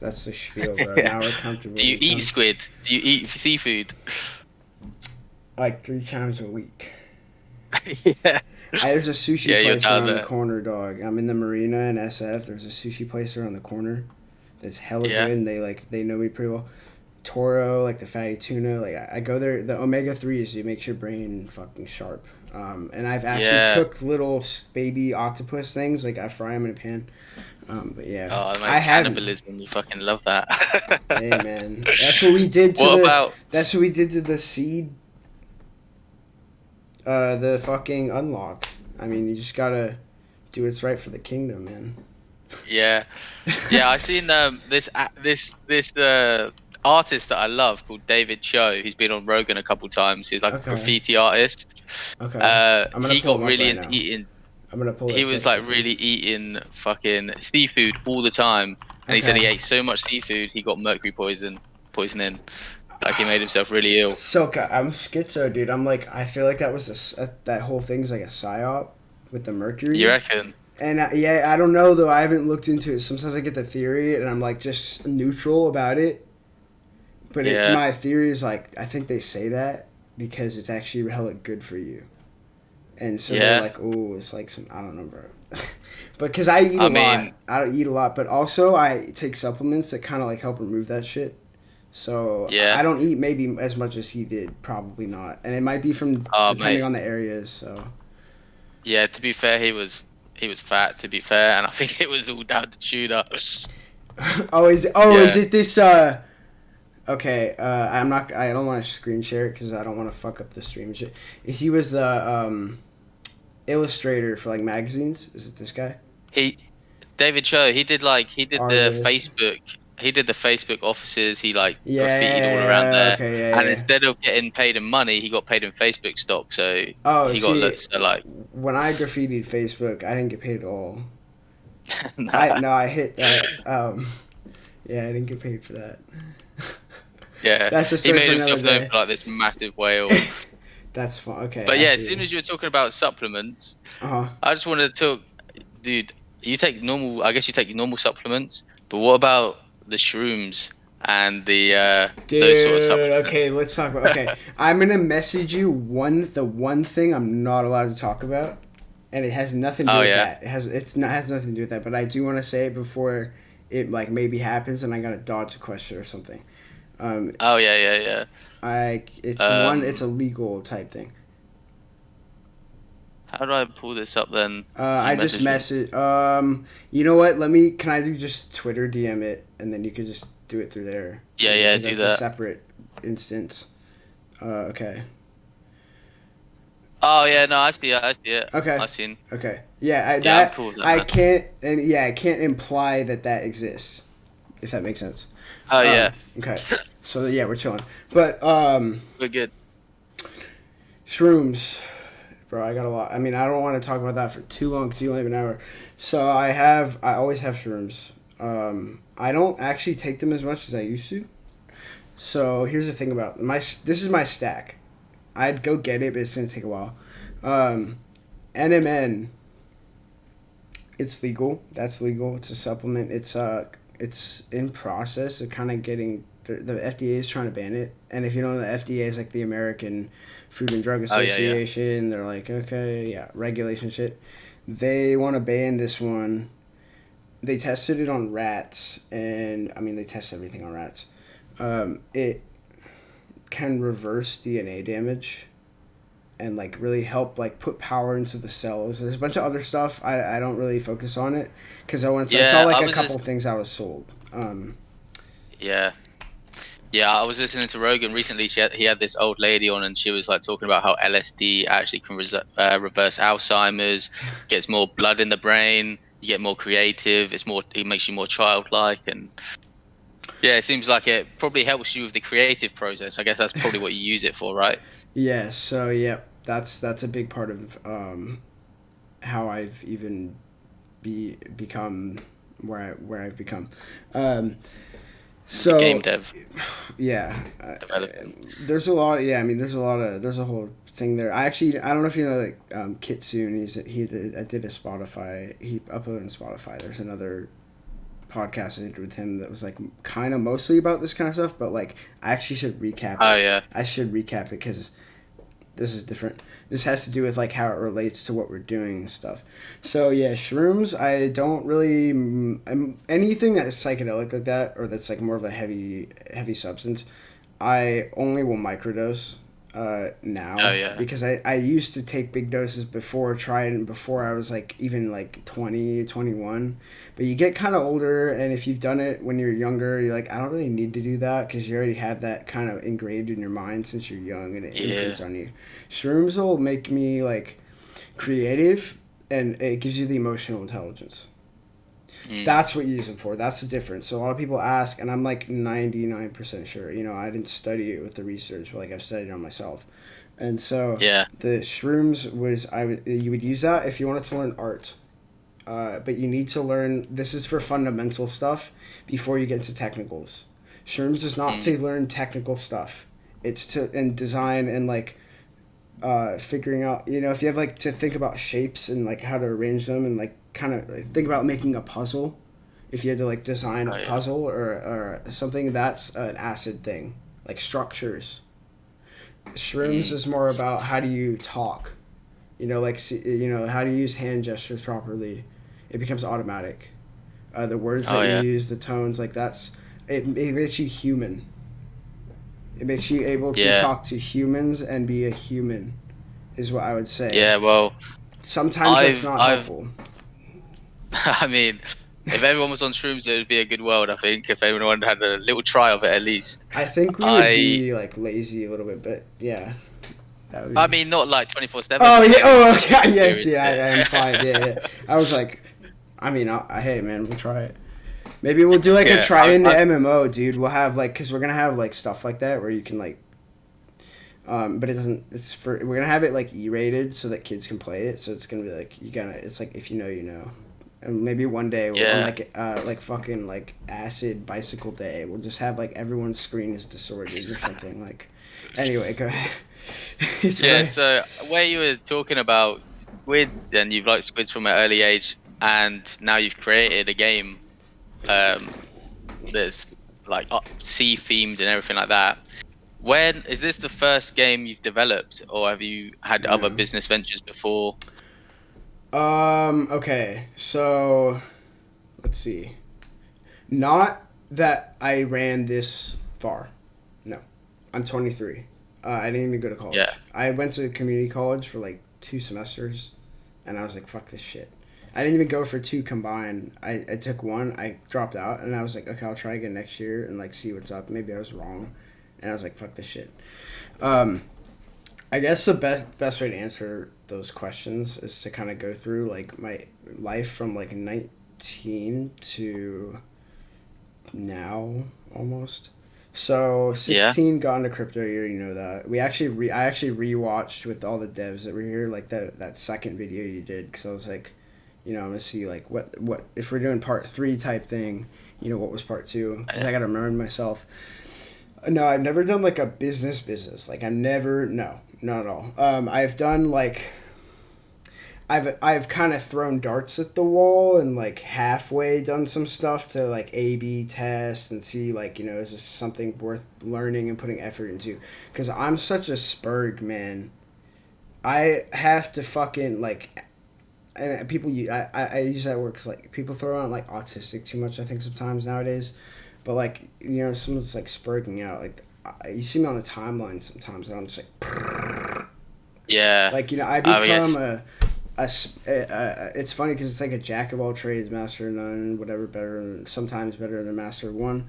That's the spiel, bro. Yeah. Now we're comfortable. Do you eat squid? Do you eat seafood? Like 3 times a week. Yeah. There's a sushi Yeah, you're place down around the there. corner, dog. I'm in the marina in SF. There's a sushi place around the corner that's hella Yeah. good, and they know me pretty well. Toro, like the fatty tuna, like I go there. The omega threes, it makes your brain fucking sharp. And I've actually Yeah. cooked little baby octopus things, like I fry them in a pan. But yeah, Oh, I mate, haven't. cannibalism. You fucking love that. Hey man, that's what we did to What the. about? That's what we did to the seed. The fucking unlock. I mean, you just gotta do what's right for the kingdom, man. Yeah, yeah. I seen this artist that I love called David Cho. He's been on Rogan a couple times. He's like a Okay. graffiti artist. Okay. I'm gonna He pull got him up really right into now. eating. I'm gonna pull He this was up like right there. really eating fucking seafood all the time, and he said he Okay. ate so much seafood he got mercury poisoning. Like he made himself really ill. I'm schizo, dude. I'm like, I feel like that was that whole thing's like a psyop with the You mercury. reckon? And yeah, I don't know though. I haven't looked into it. Sometimes I get the theory, and I'm like just neutral about it. But Yeah, my theory is like I think they say that because it's actually hella good for you, and so they're yeah. like, oh, it's like some I don't know, bro. But because I eat a I lot, mean, I eat a lot, but also I take supplements that kind of like help remove that shit. So yeah. I don't eat maybe as much as he did, probably not, and it might be from Oh, depending mate. on the areas. So Yeah. To be fair, he was fat. To be fair, and I think it was all down to tuna. is Yeah. it this? Okay, I'm not. I don't want to screen share it because I don't want to fuck up the stream and shit. He was the illustrator for like magazines. Is it this guy? He David Cho, Artist. he did the Facebook offices, he like Yeah, graffitied all yeah, around yeah, there. okay, yeah, And yeah. instead of getting paid in money, he got paid in Facebook stock. So Oh, he got see, looked so like when I graffitied Facebook, I didn't get paid at all. I nah. no, I hit that. Yeah, I didn't get paid for that. Yeah. That's a He story made for another himself known day. for like this massive whale. That's fun. Okay, But I yeah, as soon see. as you were talking about supplements, Uh huh. I just wanted to talk, dude, you take normal I guess you take normal supplements, but what about the shrooms and the those sort of Dude, supplements? okay, let's talk about. Okay, I'm gonna message you the one thing I'm not allowed to talk about, and it has nothing to do Oh with yeah. that. Has nothing to do with that. But I do want to say it before it like maybe happens, and I gotta dodge a question or something. Um, Oh yeah, yeah, yeah. it's a legal type thing. How do I pull this up then? You I just message me. message. You know what? Let me. Can I do just Twitter DM it, and then you could just do it through there Yeah, yeah, because do that's a that. separate instance. Okay. Oh yeah, no, I see it. I see it. Okay. I seen. Okay. Yeah, Yeah, I'm cool with that, I man. can't and yeah, I can't imply that exists. If that makes sense. Oh yeah, Okay. So yeah, we're chilling. But we're good. shrooms, bro, I got a lot. I mean, I don't want to talk about that for too long because you only have an hour. So I always have shrooms. I don't actually take them as much as I used to. So here's the thing about this is my stack. I'd go get it, but it's gonna take a while. NMN, it's legal. That's legal. It's a supplement. It's in process of kind of getting the FDA is trying to ban it. And if you don't know, the FDA is like the American Food and Drug Oh yeah, yeah. Association. They're like, okay, yeah, regulation shit. They want to ban this one. They tested it on rats, and I mean they test everything on rats. It can reverse DNA damage and like really help like put power into the cells. There's a bunch of other stuff. I don't really focus on it because I saw Yeah, like I a was couple just things I was sold. yeah, yeah. I was listening to Rogan recently. He had this old lady on, and she was like talking about how LSD actually can reverse Alzheimer's, gets more blood in the brain. You get more creative. It makes you more childlike, and yeah, it seems like it probably helps you with the creative process. I guess that's probably what you use it for, right? Yeah. So yeah, that's a big part of how I've even become where I've become. Um, A game so dev yeah, development. there's a lot. Yeah, I mean, there's a whole thing there. I don't know if you know like Kitsune. I did a Spotify. He uploaded on Spotify. There's another podcast I did with him that was like kind of mostly about this kind of stuff, but like I actually should recap it. Oh yeah. I should recap it because this is different. This has to do with like how it relates to what we're doing and stuff. So yeah, shrooms. I don't really anything that is psychedelic like that, or that's like more of a heavy substance. I only will microdose now. Oh yeah. Because I used to take big doses before I was like even like 20, 21. But you get kind of older, and if you've done it when you're younger, you're like, I don't really need to do that because you already have that kind of ingrained in your mind since you're young, and it imprints on you. Shrooms will make me like creative, and it gives you the emotional intelligence. That's what you use them for. That's the difference. So a lot of people ask, and I'm like 99% sure. You know, I didn't study it with the research, but like I've studied it on myself. And so the shrooms you would use that if you wanted to learn art. But you need to learn, this is for fundamental stuff before you get into technicals. Shrooms is not to learn technical stuff. It's to in design and like figuring out, you know, if you have like to think about shapes and like how to arrange them and like kind of think about making a puzzle. If you had to like design a puzzle or something, that's an acid thing. Like structures. Shrooms is more about how do you talk. You know, like, you know, how do you use hand gestures properly. It becomes automatic. The words that you use, the tones, like it makes you human. It makes you able to talk to humans and be a human, is what I would say. Yeah, well, sometimes that's not helpful. I mean, if everyone was on shrooms, it would be a good world, I think, if everyone had a little try of it at least. I think we would be like lazy a little bit, but yeah. I mean, not like 24/7. Oh yeah. Oh okay. Yes. Yeah. I am fine. Yeah. I was like, I mean, hey man, we'll try it. Maybe we'll do like a try in the MMO, dude. We'll have like, cause we're gonna have like stuff like that where you can like, but it doesn't. We're gonna have it like E-rated so that kids can play it. So it's gonna be like it's like if you know, you know. And maybe one day we'll like fucking like acid bicycle day. We'll just have like everyone's screen is disordered or something like. Anyway, go ahead. So where you were talking about squids, and you've liked squids from an early age, and now you've created a game that's like sea themed and everything like that. When is this the first game you've developed, or have you had other business ventures before? Okay, so let's see. Not that I ran this far. No, I'm 23. I didn't even go to college. Yeah. I went to community college for like 2 semesters, and I was like, fuck this shit. I didn't even go for 2 combined. I took 1, I dropped out, and I was like, okay, I'll try again next year and like see what's up. Maybe I was wrong. And I was like, fuck this shit. I guess the best way to answer those questions is to kind of go through like my life from like 19 to now almost. So 16 got into crypto. You already know that. I actually rewatched with all the devs that were here, like that second video you did, because I was like, you know, I'm gonna see like what if we're doing part 3 type thing. You know, what was part 2? Because I gotta remember myself. No, I've never done like a business. Like no, not at all. I've done like. I've kind of thrown darts at the wall and like halfway done some stuff to like A/B test and see like, you know, is this something worth learning and putting effort into? Because I'm such a spurg, man. I have to fucking like, and people I use that word because like people throw on like autistic too much, I think, sometimes nowadays. But like, you know, someone's like spurging out. Like you see me on the timeline sometimes and I'm just like, yeah. Like, you know, I become it's funny because it's like a jack of all trades, master of none, whatever, sometimes better than master of one.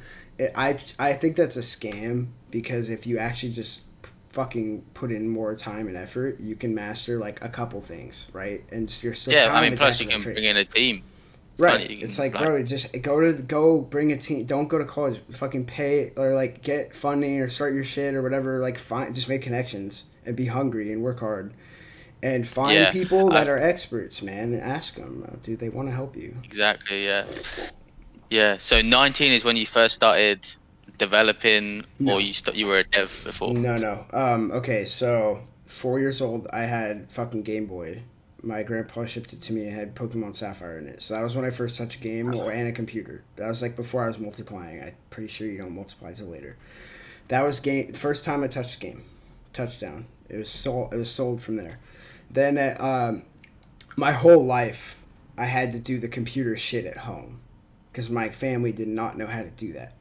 I think that's a scam, because if you actually just fucking put in more time and effort, you can master like a couple things, right? And you're still plus you can bring in a team. Right. It's like, bro, just go bring a team. Don't go to college. Fucking pay or like get funding or start your shit or whatever. Like just make connections and be hungry and work hard. And find people that are experts, man, and ask them, dude, they want to help you. Exactly, yeah. Yeah, so 19 is when you first started developing, or you were a dev before? No. Okay, so 4 years old, I had fucking Game Boy. my grandpa shipped it to me and had Pokemon Sapphire in it. So that was when I first touched a game and a computer. That was like before I was multiplying. I'm pretty sure you don't multiply until later. That was first time I touched the game. Touchdown. It was sold from there. Then my whole life I had to do the computer shit at home because my family did not know how to do that.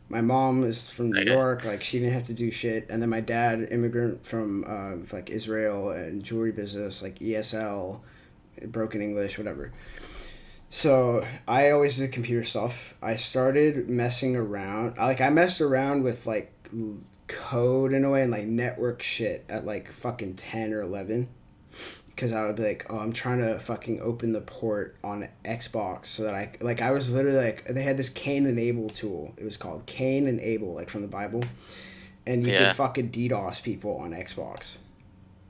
My mom is from New York, like she didn't have to do shit, and then my dad, immigrant from like Israel and jewelry business, like ESL, broken English, whatever. So I always did computer stuff. I started messing around. I messed around with like code in a way and like network shit at like fucking 10 or 11. Because I would be like, oh, I'm trying to fucking open the port on Xbox so that I was literally like, they had this Cain and Abel tool. It was called Cain and Abel, like from the Bible. And you could fucking DDoS people on Xbox.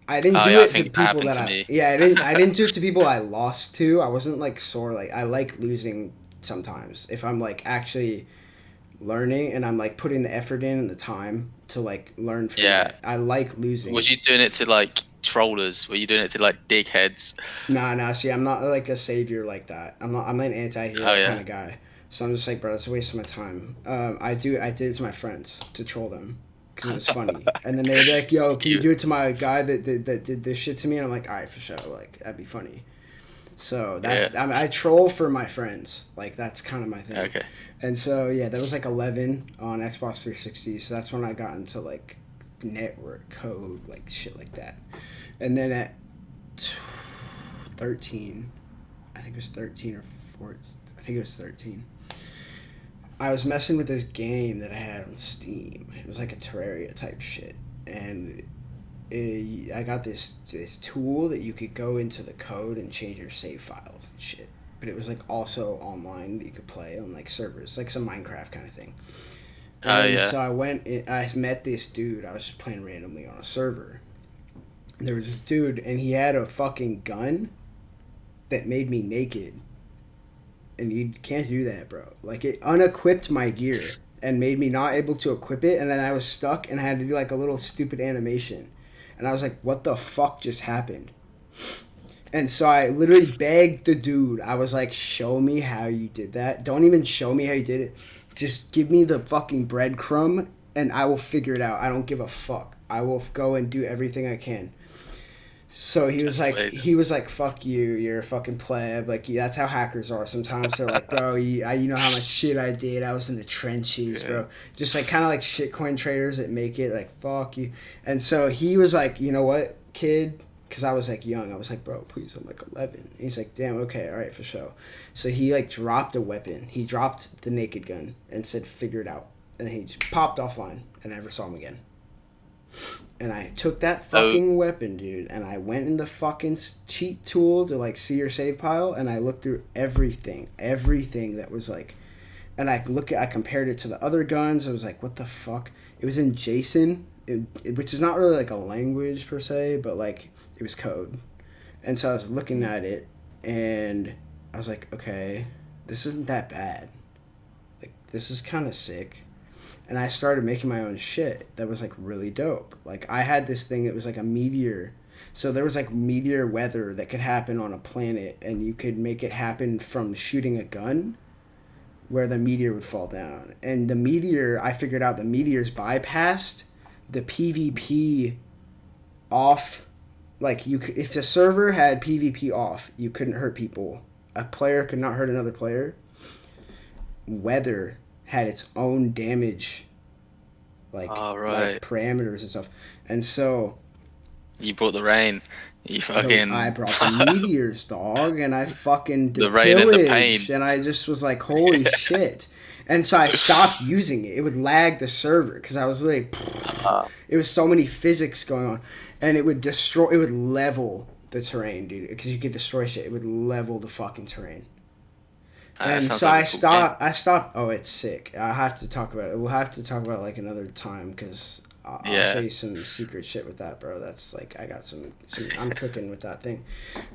I didn't do it to people that I didn't do it to people I lost to. I wasn't like sore. Like, I like losing sometimes. If I'm like actually learning and I'm like putting the effort in and the time to like learn from it. I like losing. Was you doing it to like trollers? Were you doing it to like dickheads? Nah. See, I'm not like a savior like that. I'm an anti-hero kind of guy. So I'm just like, bro, it's a waste of my time. I did it to my friends to troll them because it was funny. And then they'd be like, yo, can you do it to my guy that did this shit to me? And I'm like, all right, for sure. Like, that'd be funny. So I troll for my friends. Like, that's kind of my thing. Okay. And so, yeah, that was like 11 on Xbox 360. So that's when I got into like network code, like shit like that. And then at 13, I think it was 13 or 14, I think it was 13, I was messing with this game that I had on Steam. It was like a Terraria type shit. And I got this tool that you could go into the code and change your save files and shit. But it was like also online that you could play on like servers, like some Minecraft kind of thing. And so I met this dude. I was just playing randomly on a server. There was this dude, and he had a fucking gun that made me naked. And you can't do that, bro. Like, it unequipped my gear and made me not able to equip it, and then I was stuck and had to do like a little stupid animation. And I was like, what the fuck just happened? And so I literally begged the dude. I was like, show me how you did that. Don't even show me how you did it. Just give me the fucking breadcrumb, and I will figure it out. I don't give a fuck. I will go and do everything I can. So he was like, fuck you, you're a fucking pleb. Like, that's how hackers are. Sometimes they're like, bro, you know how much shit I did. I was in the trenches, bro. Just like kind of like shitcoin traders that make it like, fuck you. And so he was like, you know what, kid? Because I was like young. I was like, bro, please, I'm like 11. And he's like, damn, okay, all right, for sure. So he like dropped a weapon. He dropped the naked gun and said, figure it out. And then he just popped offline and I never saw him again. And I took that fucking weapon, dude, and I went in the fucking cheat tool to, like, see your save pile, and I looked through everything that was, like, and I compared it to the other guns. I was like, what the fuck? It was in JSON, which is not really, like, a language, per se, but, like, it was code. And so I was looking at it, and I was like, okay, this isn't that bad. Like, this is kind of sick. And I started making my own shit that was, like, really dope. Like, I had this thing that was, like, a meteor. So there was, like, meteor weather that could happen on a planet, and you could make it happen from shooting a gun where the meteor would fall down. And the meteor, I figured out the meteors bypassed the PvP off. Like, if the server had PvP off, you couldn't hurt people. A player could not hurt another player. Weather had its own damage, like parameters and stuff. And so you brought the rain. I brought the meteors, dog, and I fucking the rain and the pain. And I just was like, holy shit. And so I stopped using it. It would lag the server because I was like, it was so many physics going on, and it would level the terrain, dude, because you could destroy shit. It would level the fucking terrain. And so I stopped. Oh, it's sick. I have to talk about it. We'll have to talk about it like another time because I'll show you some secret shit with that, bro. That's like, I got some I'm cooking with that thing.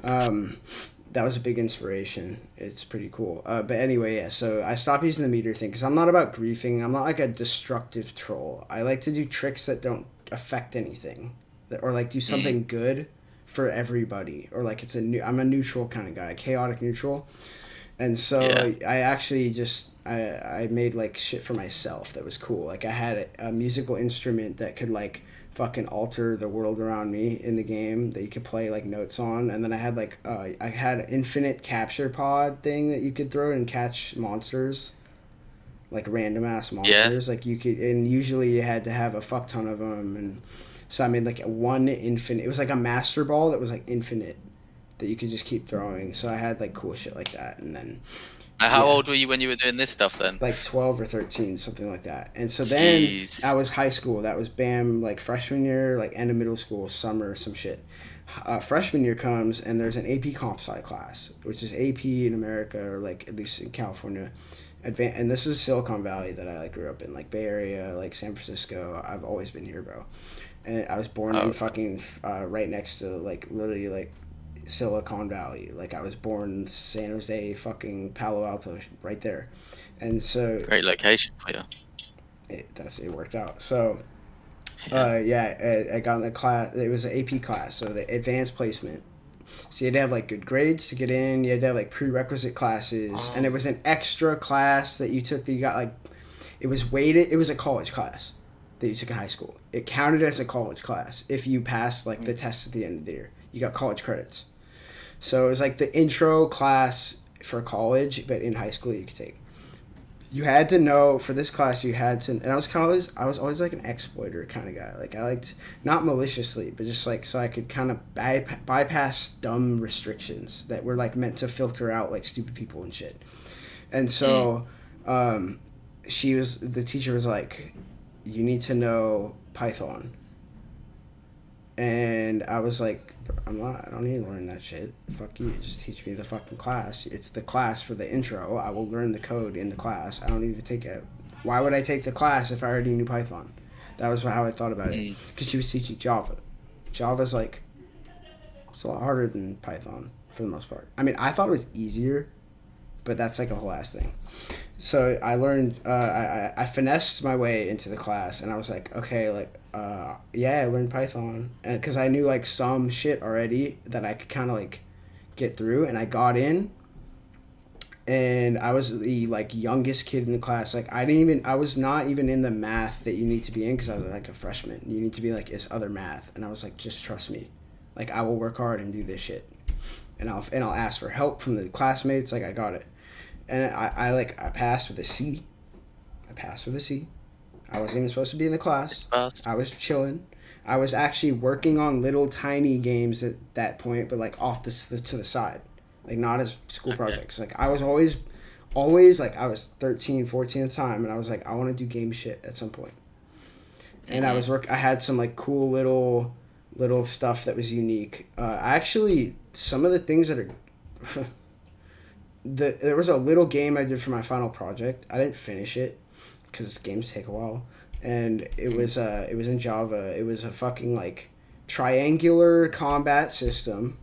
That was a big inspiration. It's pretty cool. But anyway, yeah, so I stopped using the meter thing because I'm not about griefing. I'm not like a destructive troll. I like to do tricks that don't affect anything or like do something good for everybody, or like I'm a neutral kind of guy, chaotic neutral. And so Yeah. I actually just I made like shit for myself that was cool. Like I had a musical instrument that could like fucking alter the world around me in the game that you could play like notes on, and then I had like I had an infinite capture pod thing that you could throw and catch monsters, like random ass Yeah. monsters. Like you could, and usually you had to have a fuck ton of them, and so I made like one infinite. It was like a master ball that was like infinite that you could just keep throwing. So I had like cool shit like that, and then How yeah, old were you when you were doing this stuff then? like 12 or 13, something like that. And so then Jeez. I was high school. That was BAM, like freshman year, like end of middle school, summer, some shit. Freshman year comes and there's an AP Comp Sci class, which is AP in America, or like at least in California. And this is Silicon Valley that I like grew up in, like Bay Area, like San Francisco. I've always been here, bro. And I was born in Oh, fucking right next to like literally like Silicon Valley. Like I was born in San Jose, fucking Palo Alto, right there. And so great location for you. it worked out. So Yeah. yeah, I got in the class. It was an AP class, so the advanced placement. So you had to have like good grades to get in. You had to have like prerequisite classes, and it was an extra class that you took. That you got like, it was weighted. It was a college class that you took in high school. It counted as a college class if you passed like the test at the end of the year. You got college credits. So it was like the intro class for college, but in high school you could take. You had to know for this class. You had to, and I was always like an exploiter kind of guy. Like I liked not maliciously, but just like so I could kind of bypass dumb restrictions that were like meant to filter out like stupid people and shit. And so, the teacher was like, "You need to know Python." And I was like, I don't need to learn that shit. Fuck you. Just teach me the fucking class. It's the class for the intro. I will learn the code in the class. I don't need to take it. Why would I take the class if I already knew Python? That was how I thought about it. Because she was teaching Java. Java's like, it's a lot harder than Python for the most part. I mean, I thought it was easier, but that's like a whole ass thing. So I learned, I finessed my way into the class, and I was like, okay, like, yeah, I learned Python, and because I knew like some shit already that I could kind of like get through, and I got in, and I was the like youngest kid in the class. Like I was not even in the math that you need to be in because I was like a freshman. You need to be like this other math, and I was like, just trust me, like I will work hard and do this shit, and I'll ask for help from the classmates. Like I got it. And I passed with a C. I passed with a C. I wasn't even supposed to be in the class. I was chilling. I was actually working on little tiny games at that point, but like off to the side, like not as school projects. Like I was always like I was 13, 14 at the time, and I was like I want to do game shit at some point. And I had some like cool little stuff that was unique. Actually, some of the things that are. There was a little game I did for my final project. I didn't finish it because games take a while, and it was in Java. It was a fucking like triangular combat system.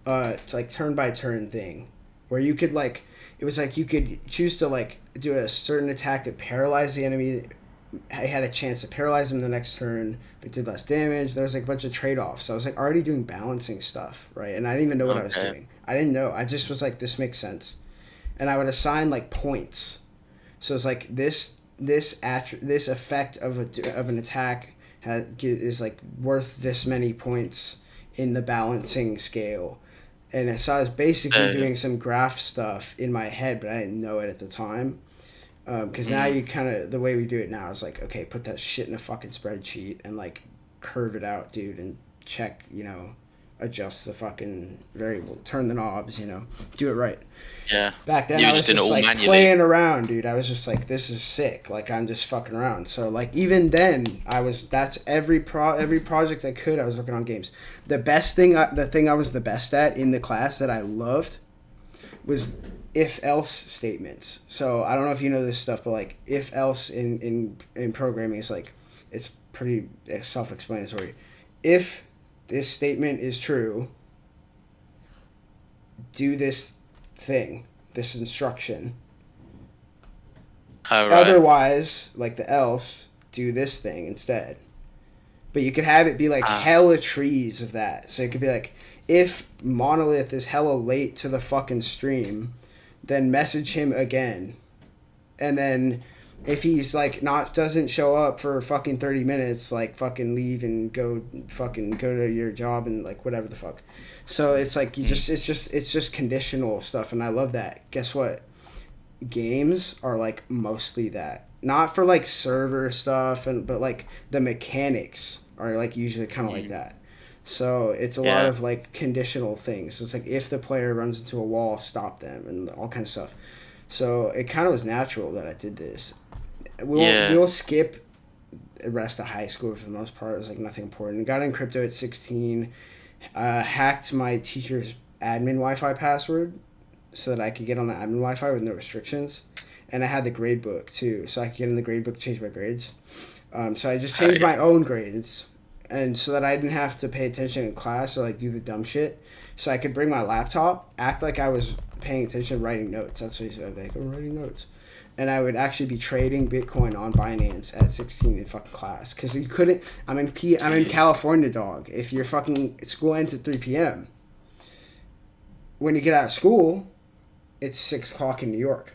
It's like turn by turn thing, where you could like it was like you could choose to like do a certain attack that paralyzed the enemy. I had a chance to paralyze them the next turn, but did less damage. There was like a bunch of trade-offs. So I was like already doing balancing stuff, right? And I didn't even know what I was doing. I didn't know. I just was like, this makes sense. And I would assign like points. So it's like this effect of an attack is like worth this many points in the balancing scale. And so I was basically doing some graph stuff in my head, but I didn't know it at the time. Because now you kind of, the way we do it now is like, okay, put that shit in a fucking spreadsheet and like curve it out, dude, and check, adjust the fucking variable, turn the knobs, do it right. Yeah. Back then I was just like playing around, dude. I was just like, this is sick. Like I'm just fucking around. So like even then that's every project I could, I was working on games. The thing I was the best at in the class that I loved was if-else statements. So I don't know if you know this stuff, but like if-else in programming is like, it's pretty self-explanatory. If this statement is true, do this thing, this instruction. All right. Otherwise, like the else, do this thing instead. But you could have it be like Ah, hella trees of that. So it could be like, if Monolith is hella late to the fucking stream, then message him again. And then if he's like not doesn't show up for fucking 30 minutes, like fucking leave and go to your job and like whatever the fuck. So it's like it's just conditional stuff, and I love that. Guess what? Games are like mostly that. Not for like server stuff but like the mechanics are like usually kind of like that. So it's a lot yeah, of like conditional things. So it's like if the player runs into a wall, stop them and all kinds of stuff. So it kind of was natural that I did this. yeah. We'll skip the rest of high school for the most part. It was like nothing important. Got in crypto at 16. Hacked my teacher's admin Wi-Fi password so that I could get on the admin Wi-Fi with no restrictions. And I had the grade book too, so I could get in the grade book, change my grades. So I just Oh, changed yeah. my own grades, and so that I didn't have to pay attention in class or like do the dumb shit. So I could bring my laptop, act like I was paying attention, writing notes. That's what he said. Like, I'm writing notes, and I would actually be trading Bitcoin on Binance at 16 in fucking class because you couldn't. I'm in California, dog. If your fucking school ends at 3 p.m., when you get out of school, it's 6 o'clock in New York.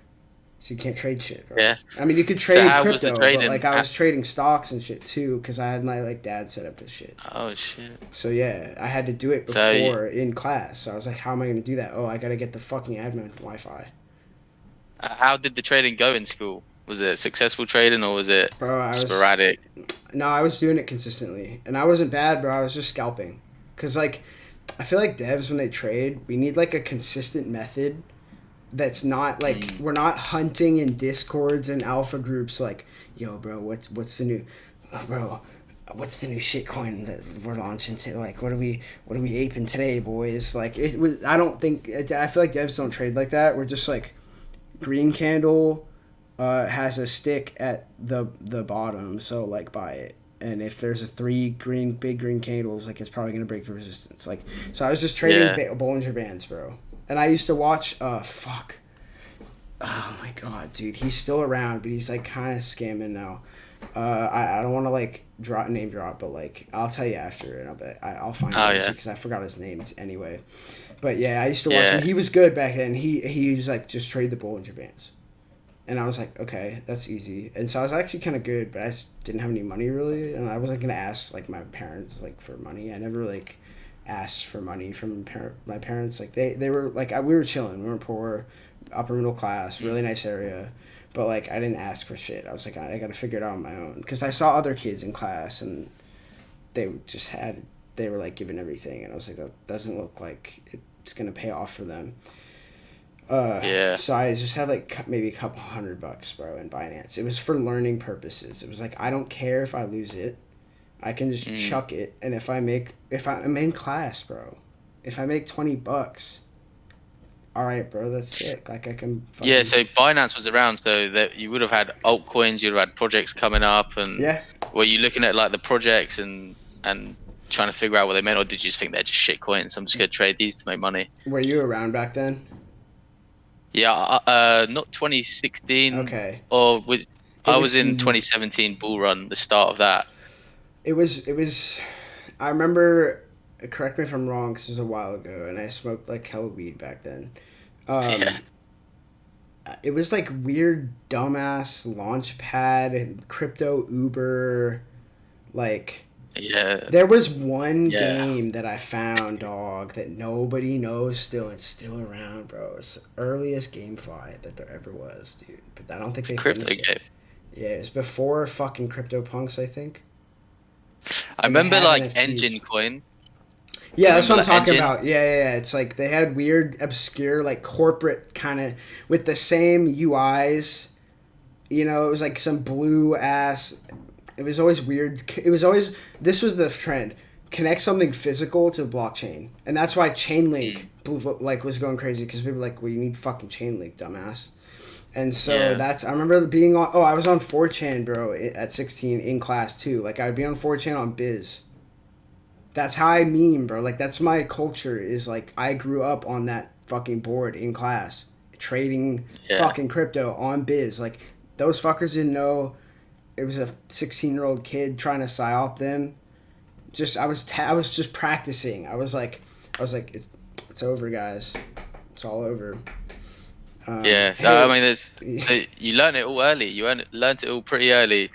So you can't trade shit, bro. Yeah. I mean, you could So trade how was the crypto, but trading? like I was trading stocks and shit too because I had my like dad set up this shit. Oh shit. So yeah, I had to do it So before in class. So I was like, how am I going to do that? Oh, I got to get the fucking admin Wi-Fi. how did the trading go in school? Was it successful trading or was it Bro, sporadic? no, I was doing it consistently. And I wasn't bad, bro. I was just scalping. Cuz like I feel like devs when they trade, we need like a consistent method that's not like we're not hunting in discords and alpha groups like, yo bro, what's the new bro, what's the new shitcoin that we're launching to, like what are we aping today, boys? Like it was, I don't think I feel like devs don't trade like that. We're just like green candle has a stick at the bottom, so like buy it. And if there's a big green candles, like it's probably gonna break the resistance. Like so, I was just trading Yeah. Bollinger Bands, bro. And I used to watch. Fuck. Oh my god, dude, he's still around, but he's like kind of scamming now. I don't want to like name drop, but like I'll tell you after, and I'll find Oh it yeah. because I forgot his name anyway. But yeah, I used to watch Yeah. him. He was good back then. He was like just trade the Bollinger Bands. And I was like, okay, that's easy. And so I was actually kind of good, but I just didn't have any money really, and I wasn't gonna ask like my parents like for money. I never like asked for money from my parents. Like they were like we were chilling. We were poor, upper middle class, really nice area, but like I didn't ask for shit. I was like I got to figure it out on my own because I saw other kids in class and they were like giving everything, and I was like that doesn't look like it's gonna pay off for them. Yeah. So I just had like maybe a couple $100, bro, in Binance. It was for learning purposes. It was like I don't care if I lose it, I can just chuck it. And if I'm in class, bro, if I make $20, all right, bro, that's sick. Like I can. Yeah. So Binance was around, so that you would have had altcoins, you'd have had projects coming up, and Yeah. were you looking at like the projects and trying to figure out what they meant, or did you just think they're just shit coins? I'm just gonna trade these to make money. Were you around back then? Yeah. Not 2016. Okay. I was was in 2017 bull run, the start of that. It was. I remember. Correct me if I'm wrong, because it was a while ago, and I smoked like hella weed back then. Yeah. It was like weird, dumbass launchpad, crypto Uber, like. Yeah. There was one Yeah. game that I found, dog, that nobody knows still. It's still around, bro. It's the earliest GameFi that there ever was, dude. But I don't think they Crypto finished game. it. Yeah, it was before fucking CryptoPunks, I think. I And they remember had like NFTs. Engine Coin. Yeah, that's what I'm Remember that talking engine? about. Yeah. It's like they had weird, obscure, like corporate kind of with the same UIs. You know, it was like some blue ass. It was always weird. It was always, this was the trend. Connect something physical to blockchain, and that's why Chainlink like was going crazy because people were like, well, you need fucking Chainlink, dumbass. And so Yeah. I remember being on. Oh, I was on 4chan, bro, at 16 in class too. Like I would be on 4chan on Biz. That's how I meme, bro. Like that's my culture. Is like I grew up on that fucking board in class, trading Yeah. fucking crypto on Biz. Like those fuckers didn't know it was a 16-year-old kid trying to psyop them. Just I was just practicing. It's over, guys. It's all over. Yeah, so, Hey, I mean, you learn it all early. You learned it all pretty early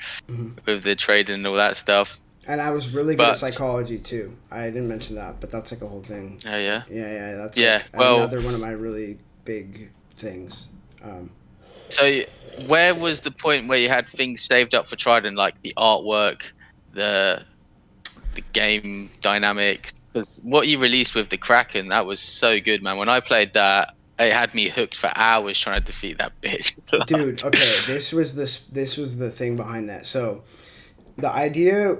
with the trading and all that stuff. and I was really good at But psychology too. I didn't mention that, but that's like a whole thing. oh yeah, Yeah, that's yeah. like Well, another one of my really big things. so where was the point where you had things saved up for Trident, like the artwork, the game dynamics? Because what you released with the Kraken, that was so good, man. When I played that, it had me hooked for hours trying to defeat that bitch. Dude, okay, this was the thing behind that. So, the idea,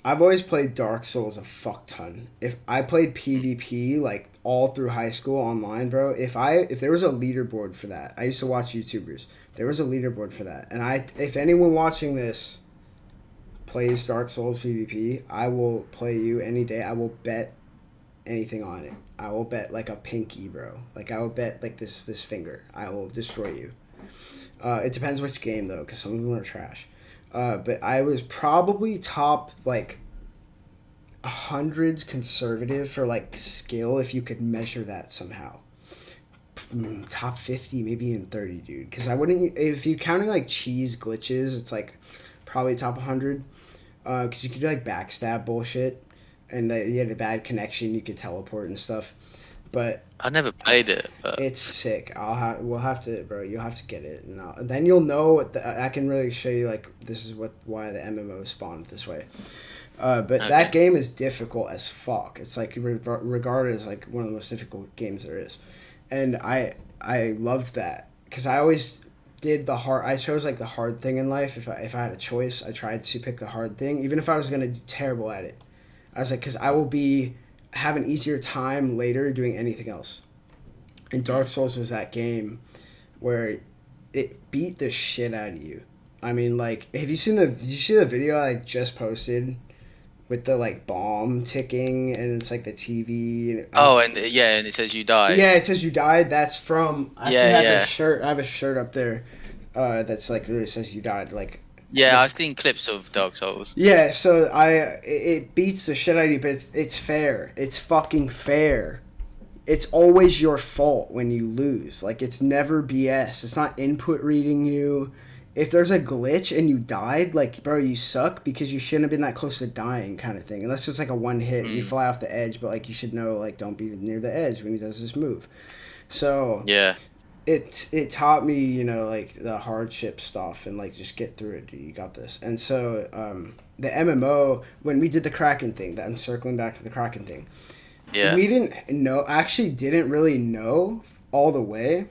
I've always played Dark Souls a fuck ton. If I played PvP like all through high school online, bro, if there was a leaderboard for that, I used to watch YouTubers. There was a leaderboard for that, and if anyone watching this plays Dark Souls PvP, I will play you any day. I will bet anything on it. I will bet like a pinky, bro. Like I will bet like this finger. I will destroy you. It depends which game though, because some of them are trash. But I was probably top like hundreds conservative for like skill if you could measure that somehow. Top 50, maybe even 30, dude. Because I wouldn't, if you're counting like cheese glitches, it's like probably top 100. Because you could do like backstab bullshit, and you had a bad connection, you could teleport and stuff. But I never played it. But it's sick. We'll have to, bro. You'll have to get it, and then you'll know what I can really show you. Like this is why the MMO spawned this way. But okay. That game is difficult as fuck. It's like regarded as like one of the most difficult games there is, and I loved that because I always did the hard. I chose like the hard thing in life. If I had a choice, I tried to pick the hard thing, even if I was gonna do terrible at it. I was like, because I will have an easier time later doing anything else. And Dark Souls was that game where it beat the shit out of you. I mean, like, did you see the video I just posted with the like bomb ticking and it's like the TV? And it says you died. Yeah, it says you died. That's from. I have a shirt. I have a shirt up there. That's like literally says you died. Like. Yeah, I've seen clips of Dark Souls. Yeah, so it beats the shit out of you, but it's fair. It's fucking fair. It's always your fault when you lose. Like, it's never BS. It's not input reading you. If there's a glitch and you died, like, bro, you suck because you shouldn't have been that close to dying kind of thing. And that's just like a one hit. You fly off the edge, but, like, you should know, like, don't be near the edge when he does this move. So... yeah. It taught me, you know, like the hardship stuff and like just get through it, dude. You got this. And so the MMO, when we did the Kraken thing, that I'm circling back to the Kraken thing. Yeah. We didn't really know all the way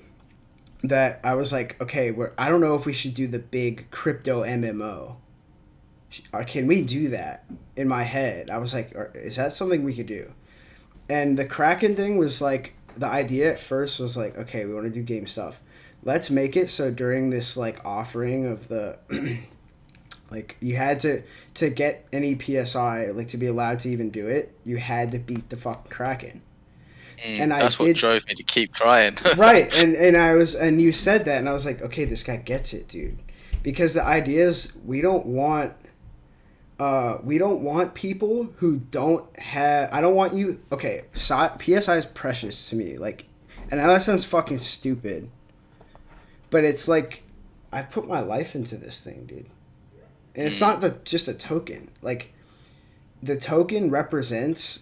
that I was like, okay, I don't know if we should do the big crypto MMO. Can we do that? In my head, I was like, is that something we could do? And the Kraken thing was like, the idea at first was like, okay, we want to do game stuff. Let's make it so during this like offering of the like you had to get any PSI, like to be allowed to even do it, you had to beat the fucking Kraken. And that's what drove me to keep trying. Right. And you said that and I was like, okay, this guy gets it, dude. Because the idea is we don't want people who don't have... I don't want you... Okay, PSI is precious to me. Like, and that sounds fucking stupid. But it's like, I put my life into this thing, dude. And it's not just a token. Like, the token represents...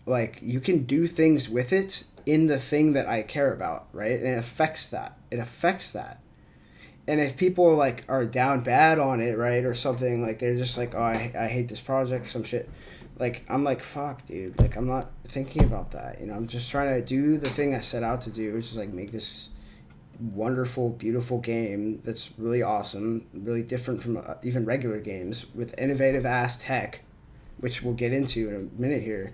Like, you can do things with it in the thing that I care about, right? And it affects that. And if people are down bad on it, right, or something, like they're just like, oh, I hate this project, some shit. Like, I'm like, fuck, dude. Like, I'm not thinking about that. You know, I'm just trying to do the thing I set out to do, which is like make this wonderful, beautiful game that's really awesome, really different from even regular games with innovative ass tech, which we'll get into in a minute here.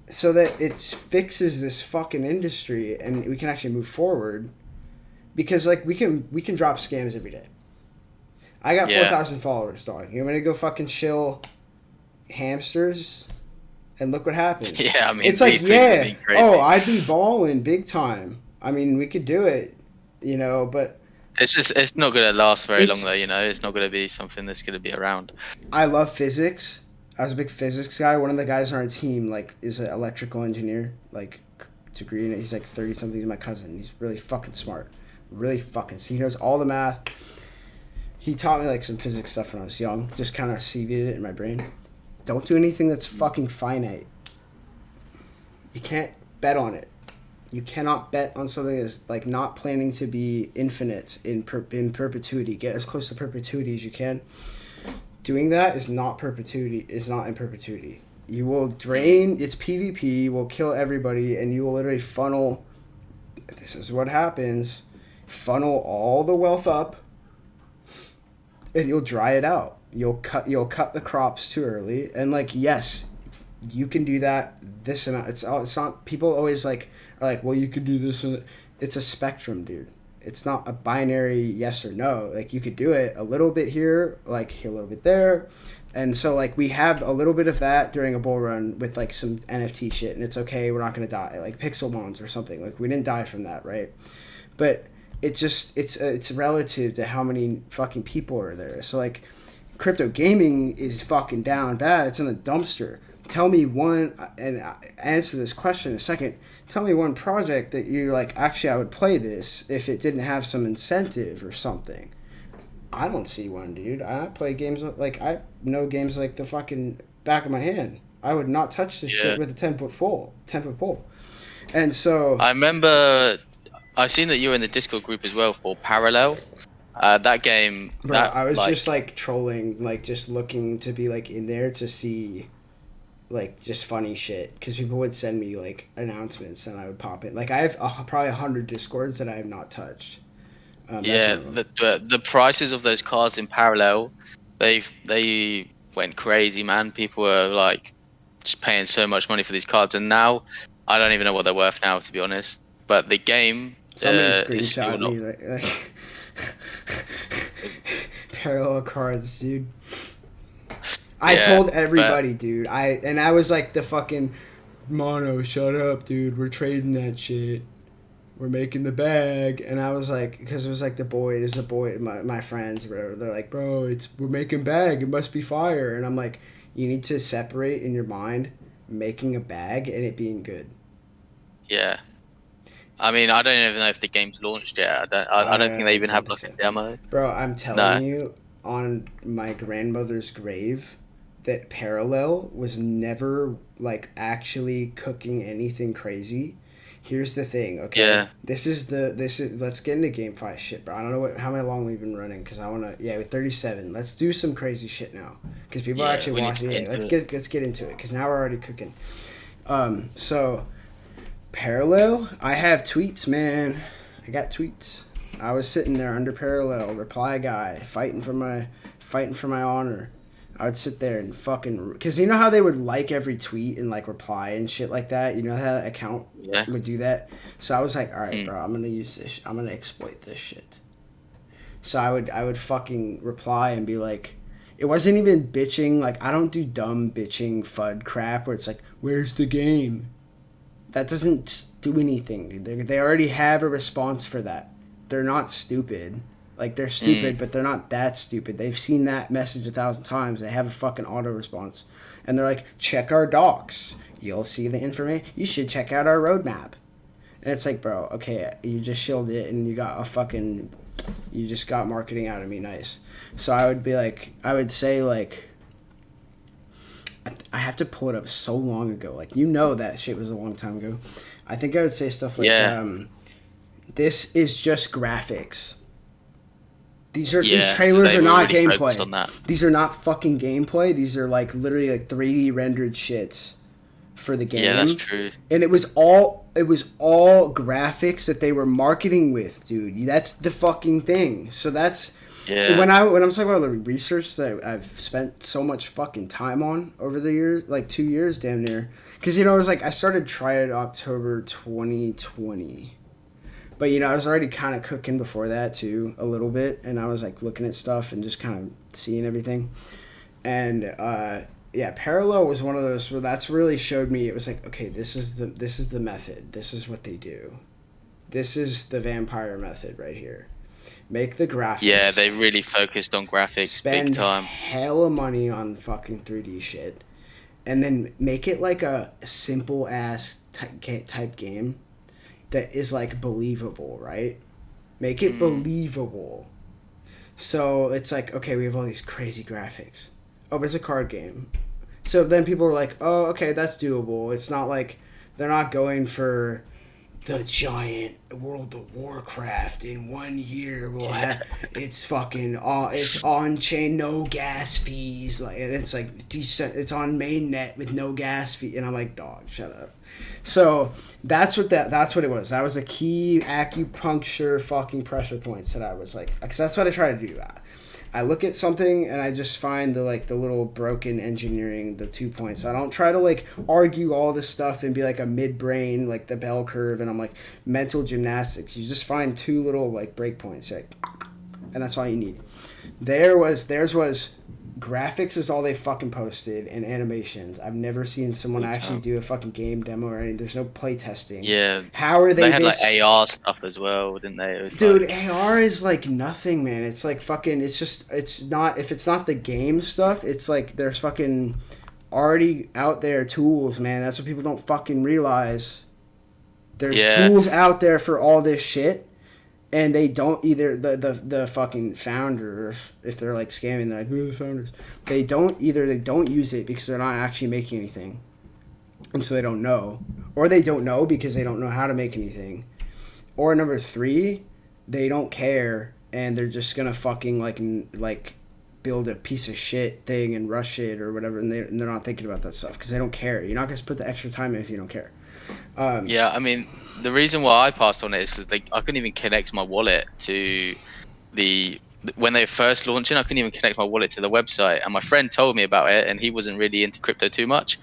So that it fixes this fucking industry and we can actually move forward. Because, like, we can drop scams every day. I got 4,000 followers, dog. You want me to go fucking shill hamsters? And look what happens. Yeah, I mean, it's like, yeah. Oh, I'd be balling big time. I mean, we could do it, you know, but... It's not going to last very long, though, you know? It's not going to be something that's going to be around. I love physics. I was a big physics guy. One of the guys on our team like is an electrical engineer, like degree in it. He's like 30 something. He's my cousin. He's really fucking smart. Really fucking. He knows all the math. He taught me like some physics stuff when I was young. Just kind of seeded it in my brain. Don't do anything that's fucking finite. You can't bet on it. You cannot bet on something that's like not planning to be infinite in perpetuity. Get as close to perpetuity as you can. Doing that is not perpetuity. Is not in perpetuity. You will drain. It's PvP. Will kill everybody, and you will literally funnel. This is what happens. Funnel all the wealth up, and you'll dry it out. You'll cut the crops too early, and like yes, you can do that. This amount. It's not. People always are like, well, you could do this. And it's a spectrum, dude. It's not a binary yes or no. Like you could do it a little bit here, like a little bit there. And so like we have a little bit of that during a bull run with like some NFT shit, and it's okay, we're not gonna die. Like Pixelmons or something. Like we didn't die from that, right? But it's relative to how many fucking people are there. So like crypto gaming is fucking down bad. It's in the dumpster. Tell me one, and answer this question in a second. Tell me one project that you're like, actually, I would play this if it didn't have some incentive or something. I don't see one, dude. I play games like I know games like the fucking back of my hand. I would not touch this shit with a 10-foot pole. And so I remember I've seen that you were in the Discord group as well for Parallel. That game. Bro, I was just like trolling, like just looking to be like in there to see. Like just funny shit, because people would send me like announcements and I would pop it. Like I have probably 100 Discords that I have not touched. The prices of those cards in Parallel, they went crazy, man. People were like just paying so much money for these cards, and now I don't even know what they're worth now, to be honest. But the game is still not. Me, like Parallel cards, dude. I told everybody, dude. I was like the fucking Mono, shut up, dude. We're trading that shit. We're making the bag. And I was like, because it was like there's a boy, my friends, whatever. They're like, bro, we're making bag. It must be fire. And I'm like, you need to separate in your mind making a bag and it being good. Yeah. I mean, I don't even know if the game's launched yet. I don't think they even have like a demo. Bro, I'm telling you, on my grandmother's grave, that Parallel was never like actually cooking anything crazy. Here's the thing, okay? Yeah. This is let's get into GameFi shit, bro. I don't know how long we've been running, because I want to. Yeah, we're 37. Let's do some crazy shit now, because people are actually watching it. Let's get into it, because now we're already cooking. So Parallel, I have tweets, man. I got tweets. I was sitting there under Parallel, reply guy, fighting for my honor. I would sit there and fucking... Because you know how they would like every tweet and, like, reply and shit like that? You know how that account would do that? So I was like, all right, bro, I'm going to use this. I'm going to exploit this shit. So I would fucking reply and be like... It wasn't even bitching. Like, I don't do dumb bitching FUD crap where it's like, where's the game? That doesn't do anything, dude. They already have a response for that. They're not stupid. Like, they're stupid, but they're not that stupid. They've seen that message 1,000 times. They have a fucking auto response. And they're like, check our docs. You'll see the information. You should check out our roadmap. And it's like, bro, okay, you just shilled it and you just got marketing out of me. Nice. So I would say, I have to pull it up so long ago. Like, you know that shit was a long time ago. I think I would say stuff like, this is just graphics. These trailers are not really gameplay. These are not fucking gameplay. These are like literally like 3D rendered shits for the game. Yeah, that's true. And it was all graphics that they were marketing with, dude. That's the fucking thing. So that's when I'm talking about the research that I've spent so much fucking time on over the years, like 2 years damn near. Because it was like I started trying October 2020. But, I was already kind of cooking before that, too, a little bit. And I was, like, looking at stuff and just kind of seeing everything. And, Parallel was one of those where that's really showed me. It was like, okay, this is the method. This is what they do. This is the vampire method right here. Make the graphics. Yeah, they really focused on graphics big time. Spend hella money on fucking 3D shit. and then make it like a simple ass type game that is like believable, right? Make it believable. So it's like, okay, we have all these crazy graphics. Oh, but it's a card game. So then people were like, oh, okay, that's doable. It's not like they're not going for the giant World of Warcraft in 1 year. We'll have it's fucking it's on chain, no gas fees. Like, and it's like it's on mainnet with no gas fee. And I'm like, dog, shut up. So that's what it was. That was a key acupuncture fucking pressure points that I was like, because that's what I try to do. I look at something and I just find the little broken engineering, the 2 points. I don't try to like argue all this stuff and be like a midbrain, like the bell curve, and I'm like mental gymnastics. You just find 2 little like break points, like, and that's all you need. Theirs was graphics is all they fucking posted, and animations. I've never seen someone actually do a fucking game demo or anything. There's no play testing. Yeah. How are they? They had like AR stuff as well, didn't they? It was dude, like... AR is like nothing, man. It's like fucking. It's not. If it's not the game stuff, it's like there's fucking already out there tools, man. That's what people don't fucking realize. There's tools out there for all this shit. And they don't either the fucking founder, if they're like scamming, they're like, who are the founders? They don't use it because they're not actually making anything, and so they don't know, or they don't know because they don't know how to make anything, or number 3, they don't care and they're just gonna fucking like build a piece of shit thing and rush it or whatever, and they're not thinking about that stuff because they don't care. You're not gonna put the extra time in if you don't care. I mean, the reason why I passed on it is because I couldn't even connect my wallet to when they were first launching. I couldn't even connect my wallet to the website, and my friend told me about it, and he wasn't really into crypto too much,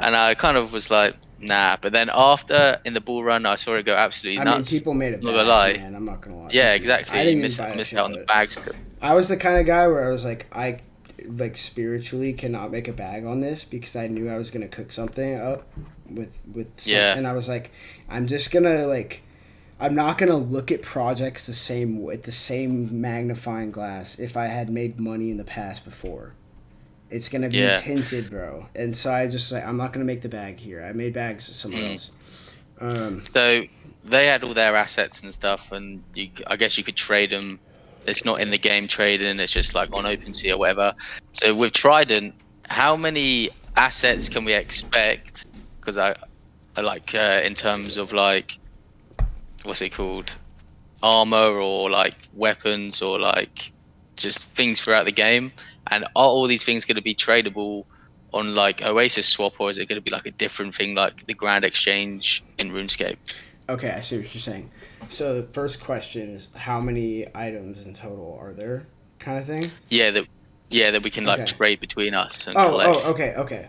and I kind of was like, nah. But then after in the bull run, I saw it go absolutely nuts. I mean, people made it. Not gonna lie, man. I'm not gonna lie. Yeah, exactly. I didn't missed out on the bags. I was the kind of guy where I was like, I like spiritually cannot make a bag on this because I knew I was gonna cook something up with and I was like, I'm just gonna like, I'm not gonna look at projects the same with the same magnifying glass if I had made money in the past before. It's gonna be tinted, bro. And so I just like, I'm not gonna make the bag here. I made bags somewhere else. So they had all their assets and stuff, and I guess you could trade them. It's not in the game trading, it's just like on OpenSea or whatever. So with Trident, how many assets can we expect? Because I like in terms of like, what's it called, armor or like weapons or like just things throughout the game, and are all these things going to be tradable on like Oasis Swap, or is it going to be like a different thing like the Grand Exchange in RuneScape? Okay, I see what you're saying. So the first question is, how many items in total are there, kind of thing? Yeah, that we can like trade between us and collect. Okay.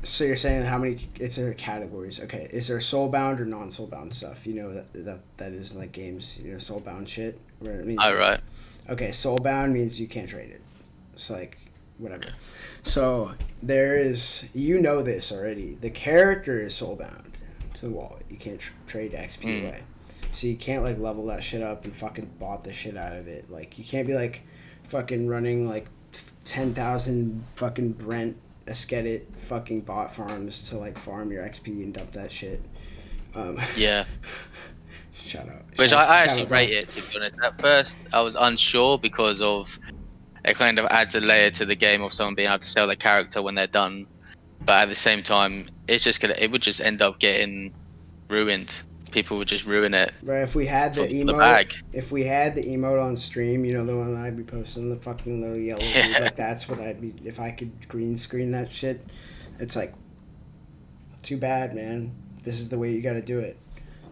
So you're saying how many? If there are categories, okay. Is there soulbound or non-soulbound stuff? You know that is like games. You know, soulbound shit. Where it means. Oh, right. Okay, soulbound means you can't trade it. It's like whatever. So there is. You know this already. The character is soulbound to the wallet. You can't trade XP away. So you can't like level that shit up and fucking bought the shit out of it. Like you can't be like fucking running like 10,000 fucking Brent Eskedit fucking bot farms to like farm your XP and dump that shit. Shut up. Which I actually rate it, to be honest. At first I was unsure because of it kind of adds a layer to the game of someone being able to sell their character when they're done. But at the same time, it would just end up getting ruined. People would just ruin it. Right, if we had the emote, if we had the emote on stream, you know, the one that I'd be posting, the fucking little yellow dude, like that's what I'd be, if I could green screen that shit. It's like, too bad, man. This is the way you got to do it.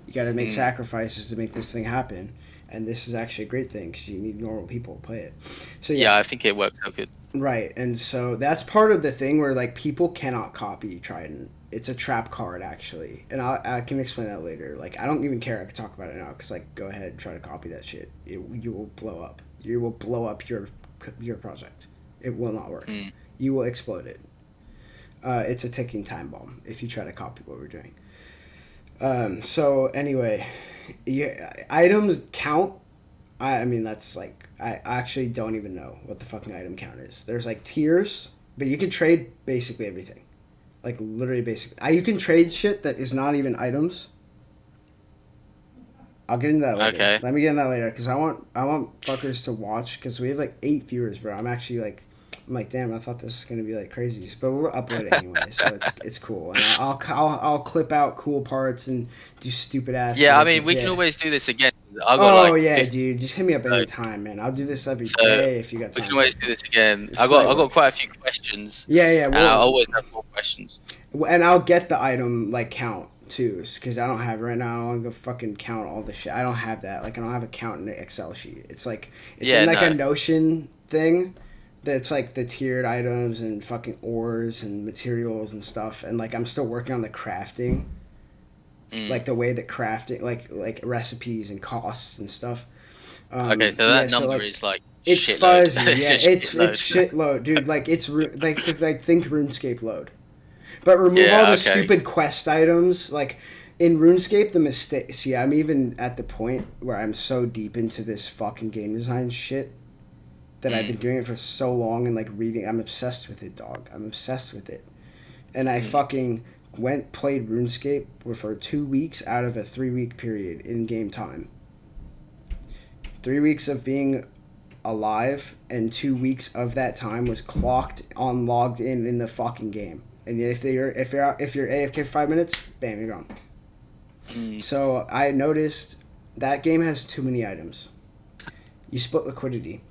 You got to make sacrifices to make this thing happen. And this is actually a great thing because you need normal people to play it. So yeah, I think it works out good. Right, and so that's part of the thing where like people cannot copy Trident. It's a trap card actually, and I can explain that later. Like I don't even care. I can talk about it now because like go ahead and try to copy that shit. You will blow up. You will blow up your project. It will not work. You will explode it. It's a ticking time bomb if you try to copy what we're doing. So anyway, items count. I mean that's like I actually don't even know what the fucking item count is. There's like tiers but you can trade basically everything. Like, literally basically. You can trade shit that is not even items. I'll get into that later. Okay. Let me get into that later, because I want fuckers to watch, because we have like 8 viewers, bro. I'm like, damn, I thought this was gonna be like crazy, but we'll upload it anyway, so it's cool. And I'll clip out cool parts and do stupid ass. Yeah, I mean, we can always do this again. I got dude, just hit me up anytime, man. I'll do this every day if you got time. We can always do this again. I got quite a few questions. Yeah. And I always have more questions. And I'll get the item like count too, because I don't have it right now. I don't want to go fucking count all the shit. I don't have that. Like, I don't have a count in the Excel sheet. It's like in a Notion thing. That's like the tiered items and fucking ores and materials and stuff. And like, I'm still working on the crafting. Like the way that crafting, like recipes and costs and stuff. Okay, so that number is like it's shitload. fuzzy. Yeah, it's shitload, dude. Like, it's like think RuneScape load, but remove all the stupid quest items. Like in RuneScape, the mistake. See, I'm even at the point where I'm so deep into this fucking game design shit that I've been doing it for so long and like reading. I'm obsessed with it, dog. I'm obsessed with it, and I fucking played RuneScape for 2 weeks out of a 3-week period in game time. 3 weeks of being alive, and 2 weeks of that time was logged in the fucking game. And if you're AFK for 5 minutes, bam, you're gone. So I noticed that game has too many items. You split liquidity.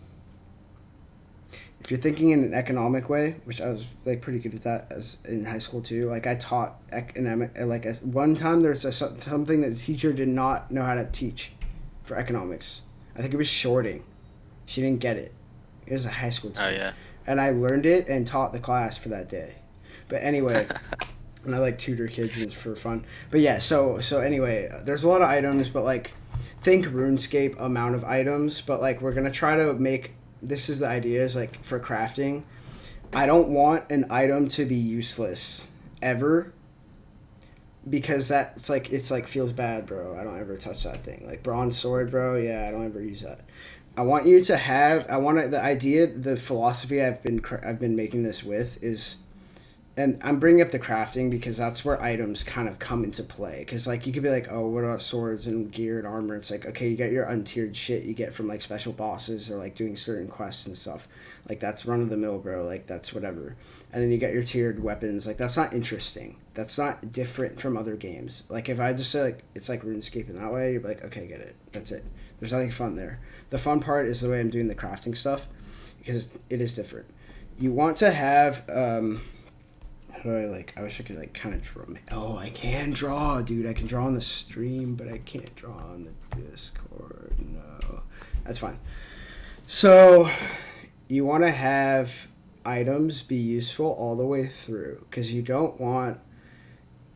If you're thinking in an economic way, which I was like pretty good at that as in high school too. Like, I taught one time there's something that the teacher did not know how to teach for economics. I think it was shorting. She didn't get it. It was a high school teacher. Oh yeah. And I learned it and taught the class for that day. But anyway, and I like tutor kids for fun. But yeah, so anyway, there's a lot of items, but like, think RuneScape amount of items, but like, we're gonna try to make. This is the idea, is like, for crafting, I don't want an item to be useless ever, because it's like feels bad, bro. I don't ever touch that thing. Like bronze sword, bro. Yeah, I don't ever use that. I want you to have. The philosophy I've been making this with is. And I'm bringing up the crafting because that's where items kind of come into play. Because, like, you could be like, oh, what about swords and gear and armor? It's like, okay, you got your untiered shit you get from, like, special bosses or, like, doing certain quests and stuff. Like, that's run-of-the-mill, bro. Like, that's whatever. And then you got your tiered weapons. Like, that's not interesting. That's not different from other games. Like, if I just say, like, it's like RuneScape in that way, you're like, okay, get it. That's it. There's nothing fun there. The fun part is the way I'm doing the crafting stuff, because it is different. You want to have... How do I wish I could kind of draw. Oh, I can draw, dude. I can draw on the stream, but I can't draw on the Discord. No. That's fine. So, you want to have items be useful all the way through, because you don't want...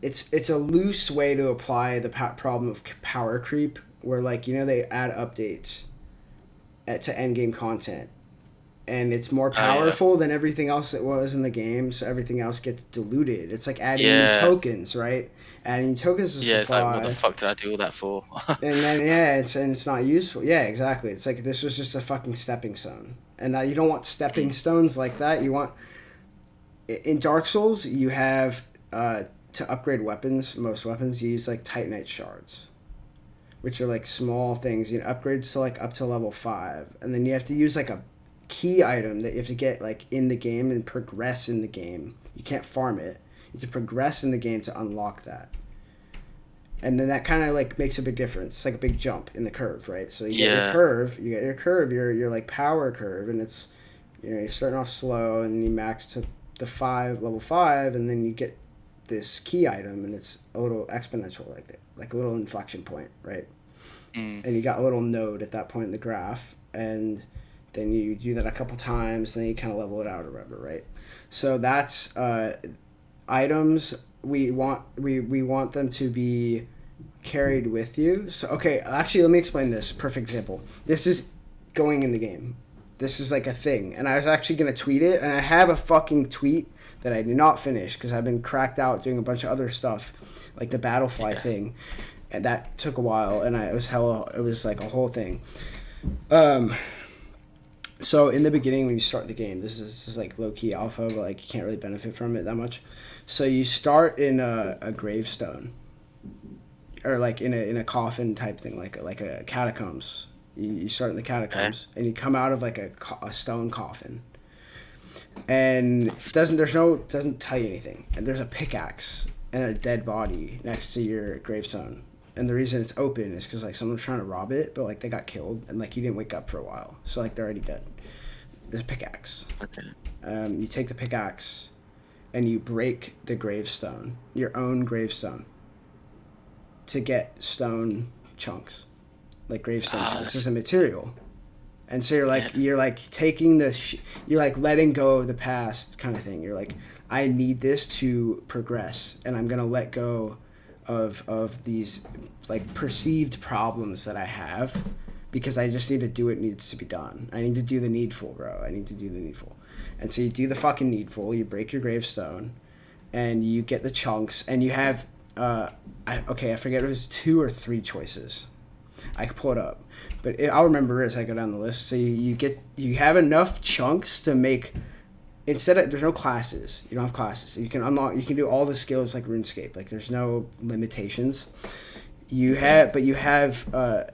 It's a loose way to apply the problem of power creep, where, like, they add updates to endgame content. And it's more powerful than everything else that was in the game, so everything else gets diluted. It's like adding new tokens, right? Adding tokens to supply. It's like, what the fuck did I do all that for? And then, it's not useful. Yeah, exactly. It's like, this was just a fucking stepping stone. And you don't want stepping stones like that. You want... In Dark Souls, you have... to upgrade weapons, most weapons, you use, like, Titanite shards, which are, like, small things. Upgrades to, like, up to level 5. And then you have to use, like, a key item that you have to get, like, in the game and progress in the game. You can't farm it. You have to progress in the game to unlock that. And then that kind of, like, makes a big difference. It's like a big jump in the curve, right? So you get your curve, your like, power curve, and it's, you're starting off slow, and you max to the level 5, and then you get this key item, and it's a little exponential, like a little inflection point, right? And you got a little node at that point in the graph, and then you do that a couple times, then you kind of level it out or whatever, right? So that's items. We want them to be carried with you. So, okay, actually, let me explain this. Perfect example. This is going in the game. This is like a thing. And I was actually going to tweet it, and I have a fucking tweet that I did not finish because I've been cracked out doing a bunch of other stuff, like the Battlefly thing. And that took a while, and it was like a whole thing. So in the beginning, when you start the game, this is like low key alpha, but like you can't really benefit from it that much. So you start in a gravestone, or like in a coffin type thing, like a catacombs. You start in the catacombs, and you come out of like a stone coffin, and doesn't tell you anything. And there's a pickaxe and a dead body next to your gravestone. And the reason it's open is because like someone's trying to rob it, but like they got killed, and like you didn't wake up for a while, so like they're already dead. There's a pickaxe. Okay. You take the pickaxe, and you break the gravestone, your own gravestone, to get stone chunks, like gravestone chunks as a material. And so you're like taking you're like letting go of the past kind of thing. You're like, I need this to progress, and I'm gonna let go of these like perceived problems that I have, because I just need to do what needs to be done. I need to do the needful, bro. I need to do the needful. And so you do the fucking needful, you break your gravestone, and you get the chunks, and you have I forget if it was 2 or 3 choices. I could pull it up, but I'll remember as I go down the list. So you have enough chunks to make, instead of, there's no classes. You don't have classes. You can do all the skills like RuneScape. Like there's no limitations. You have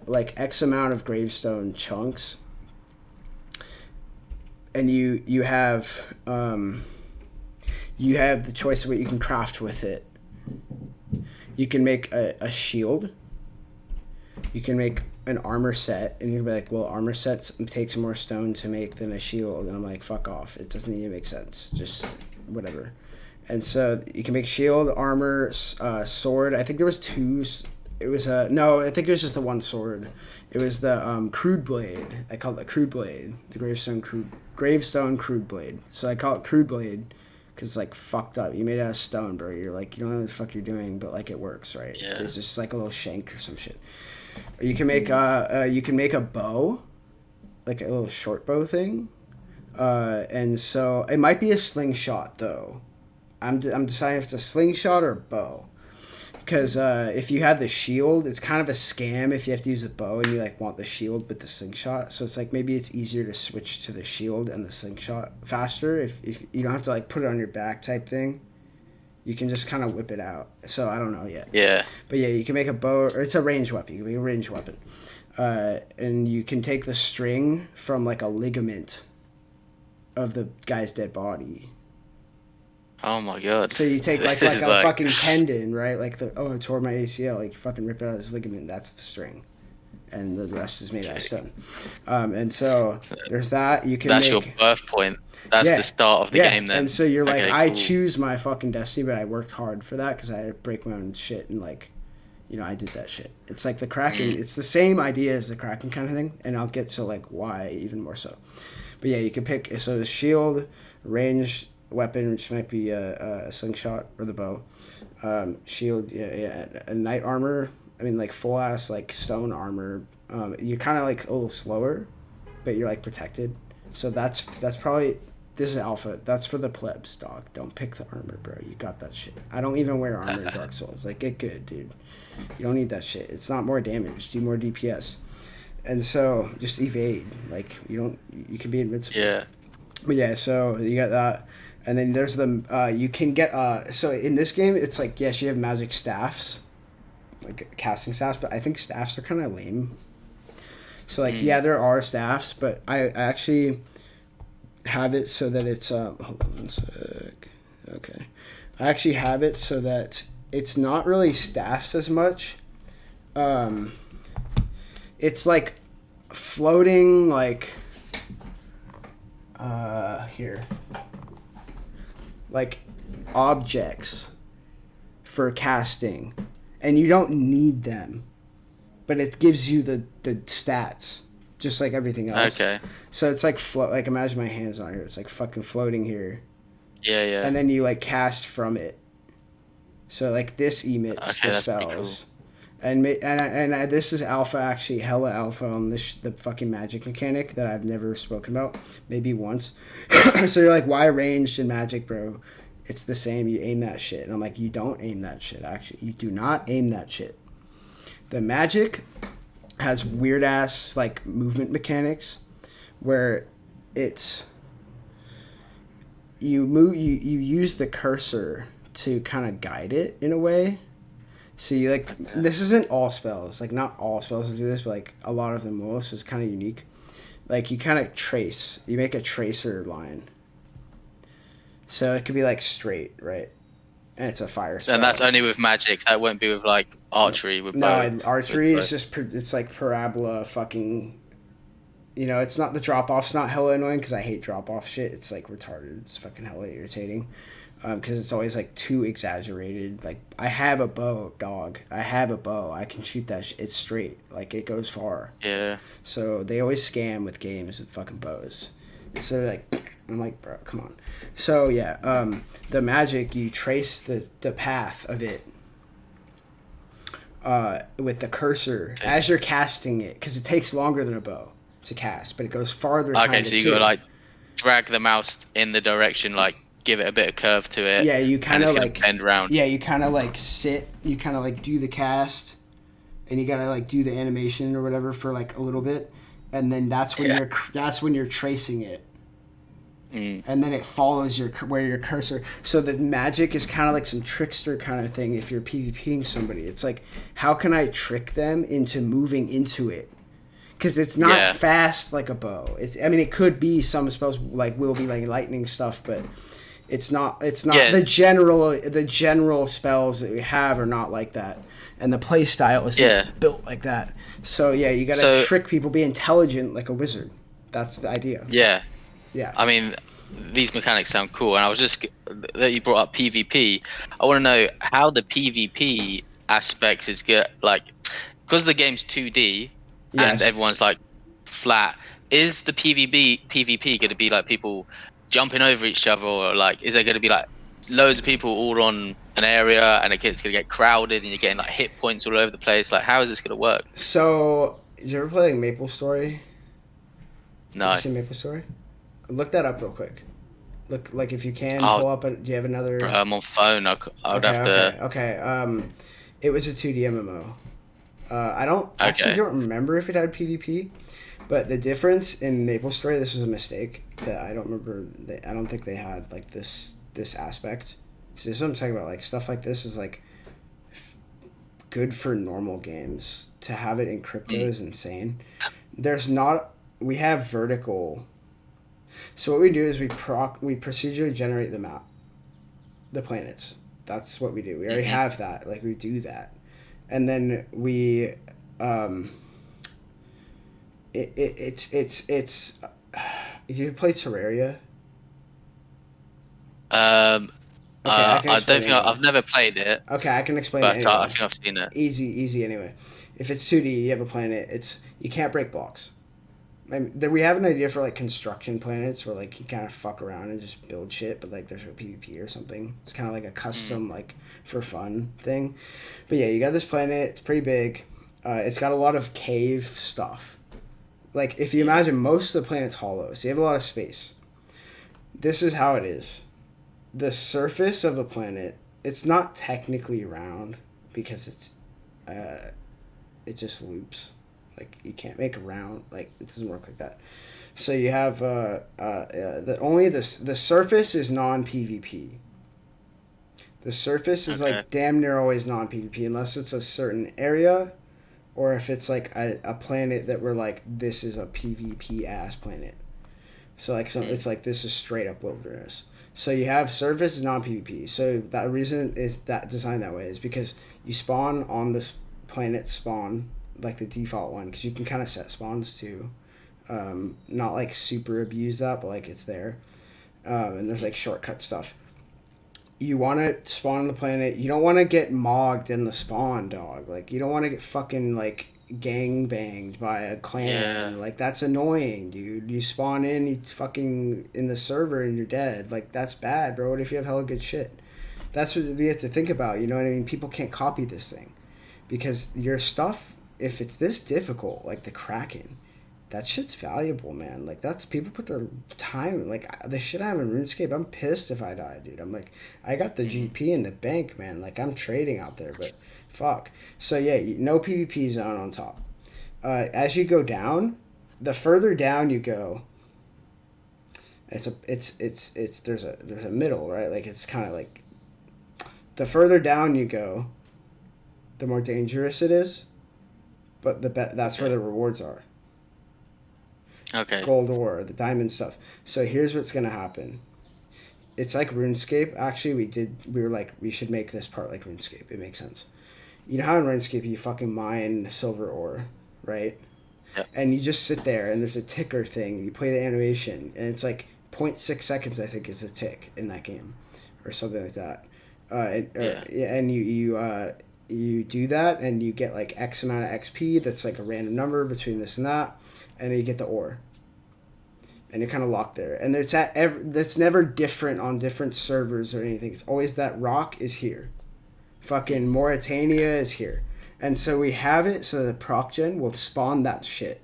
like X amount of gravestone chunks, and you have the choice of what you can craft with it. You can make a shield. You can make an armor set, and you'll be like, well, armor sets takes more stone to make than a shield. And I'm like, fuck off. It doesn't even make sense. Just whatever. And so you can make shield, armor, sword. I think there was 2. It was no, I think it was just the 1 sword. It was the crude blade. I call it the crude blade. The gravestone crude blade. So I call it crude blade because it's like fucked up. You made it out of stone, bro. You're like, you don't know what the fuck you're doing, but like it works, right? Yeah. It's just like a little shank or some shit. Or you can make a bow, like a little short bow thing, and so it might be a slingshot though. I'm deciding if it's a slingshot or a bow, because if you have the shield, it's kind of a scam if you have to use a bow and you like want the shield with the slingshot. So it's like maybe it's easier to switch to the shield and the slingshot faster if you don't have to like put it on your back type thing. You can just kind of whip it out. So I don't know yet. Yeah. But yeah, you can make a bow, or it's a ranged weapon. You can make a ranged weapon. And you can take the string from like a ligament of the guy's dead body. Oh my god. So you take like a fucking tendon, right? Like I tore my ACL. Like you fucking rip it out of this ligament. That's the string. And the rest is made out of stone. And so there's that. You can That's your birth point. That's the start of the game then. And so you're like, okay, I cool. choose my fucking destiny, but I worked hard for that because I had to break my own shit and like, I did that shit. It's like the Kraken. It's the same idea as the Kraken kind of thing, and I'll get to like why even more so. But yeah, you can pick. So the shield, ranged weapon, which might be a slingshot or the bow. Shield, a knight armor. I mean, like full ass like stone armor. You're kind of like a little slower, but you're like protected. So that's probably. This is alpha. That's for the plebs, dog. Don't pick the armor, bro. You got that shit. I don't even wear armor in Dark Souls. Like, get good, dude. You don't need that shit. It's not more damage. Do more DPS. And so, just evade. Like, you can be invincible. Yeah. But yeah, so you got that. And then there's you can get, so in this game, it's like, yes, you have magic staffs. Like, casting staffs. But I think staffs are kind of lame. So, like, yeah, there are staffs. But I actually have it so that it's hold on one sec. Okay, I actually have it so that it's not really staffs as much. It's like floating like here, like objects for casting, and you don't need them, but it gives you the stats. Just like everything else. Okay. So it's like like imagine my hands on here. It's like fucking floating here. Yeah, yeah. And then you like cast from it. So like this emits the spells. Cool. And this is alpha, actually hella alpha on the fucking magic mechanic that I've never spoken about, maybe once. So you're like, why ranged in magic, bro? It's the same. You aim that shit, and I'm like, you don't aim that shit. Actually, you do not aim that shit. The magic has weird ass like movement mechanics where it's you use the cursor to kind of guide it in a way. So you like this isn't all spells, like not all spells do this, but like a lot of them will. So it's kind of unique. Like you kind of trace, you make a tracer line. So it could be like straight, right? And it's a fire spell. And that's only with magic. That won't be with like archery. With bow. No, archery is just it's like parabola fucking. You know, it's not the drop off's not hella annoying because I hate drop off shit. It's like retarded. It's fucking hella irritating. Because it's always like too exaggerated. Like I have a bow, dog. I have a bow. I can shoot that. It's straight. Like it goes far. Yeah. So they always scam with games with fucking bows. So like, I'm like, bro, come on. So yeah, the magic you trace the path of it. With the cursor as you're casting it, because it takes longer than a bow to cast, but it goes farther. Okay, so you gotta like drag the mouse in the direction, like give it a bit of curve to it. Yeah, you kind of like bend around. Yeah, you kind of like sit. You kind of like do the cast, and you gotta like do the animation or whatever for like a little bit, and then that's when you're tracing it. And then it follows where your cursor. So the magic is kind of like some trickster kind of thing. If you're PvPing somebody, it's like, how can I trick them into moving into it? Because it's not fast like a bow. It could be some spells like will be like lightning stuff, but it's not. The general spells that we have are not like that, and the play style isn't built like that. So yeah, you gotta trick people, be intelligent like a wizard. That's the idea. Yeah. Yeah. I mean, these mechanics sound cool, and I was just that you brought up PvP. I want to know how the PvP aspect is good, like because the game's 2D and everyone's like flat. Is the PvP going to be like people jumping over each other, or like is there going to be like loads of people all on an area and it's going to get crowded and you're getting like hit points all over the place? Like, how is this going to work? So, did you ever play like MapleStory? No. Have you seen MapleStory? Look that up real quick. Look, like if you can pull up. Do you have another? I'm on phone. I would have to. Okay. It was a 2D MMO. I don't remember if it had PvP, but the difference in MapleStory, this was a mistake that I don't remember. I don't think they had like this aspect. So this is what I'm talking about. Like stuff like this is like good for normal games. To have it in crypto is insane. We have vertical. So what we do is we procedurally generate the map, the planets. That's what we do. We already have that. Like we do that, and then we, it's. Did you play Terraria? I don't think I've never played it. Okay, I can explain but it. Anyway. I think I've seen it. Easy anyway. If it's 2D, you have a planet. You can't break blocks. We have an idea for like construction planets where like you kind of fuck around and just build shit, but like there's a PvP or something. It's kind of like a custom like for fun thing. But yeah, you got this planet. It's pretty big. It's got a lot of cave stuff. Like if you imagine most of the planet's hollow, so you have a lot of space. This is how it is. The surface of a planet, it's not technically round because it just loops. Like you can't make a round, like it doesn't work like that. So you have the surface is non-PvP. The surface is like damn near always non-PvP unless it's a certain area, or if it's like a planet that we're like this is a PvP ass planet. So like it's like this is straight up wilderness. So you have surface is non-PvP. So that reason is that designed that way is because you spawn on this planet spawn. Like the default one, because you can kind of set spawns too, not like super abuse that, but like it's there, and there's like shortcut stuff. You want to spawn on the planet. You don't want to get mogged in the spawn, dog. Like you don't want to get fucking like gang banged by a clan. Like that's annoying, dude. You spawn in, you fucking in the server, and you're dead. Like that's bad, bro. What if you have hella good shit? That's what we have to think about. You know what I mean? People can't copy this thing, because your stuff. If it's this difficult, like the Kraken, that shit's valuable, man. Like that's people put their time. Like the shit I have in RuneScape, I'm pissed if I die, dude. I'm like, I got the GP in the bank, man. Like I'm trading out there, but fuck. So yeah, no PvP zone on top. As you go down, the further down you go, It's there's a middle, right? Like it's kind of like the further down you go, the more dangerous it is, but that's where the rewards are. Okay. Gold ore, the diamond stuff. So here's what's gonna happen. It's like RuneScape. Actually, we were like, we should make this part like RuneScape. It makes sense. You know how in RuneScape you fucking mine silver ore, right? Yeah. And you just sit there and there's a ticker thing. You play the animation and it's like 0.6 seconds, I think, is a tick in that game, or something like that. And you do that and you get like X amount of XP. That's like a random number between this and that, and then you get the ore. And you're kind of locked there. And that's never different on different servers or anything. It's always that rock is here. Fucking Mauritania is here. And so we have it so the proc gen will spawn that shit.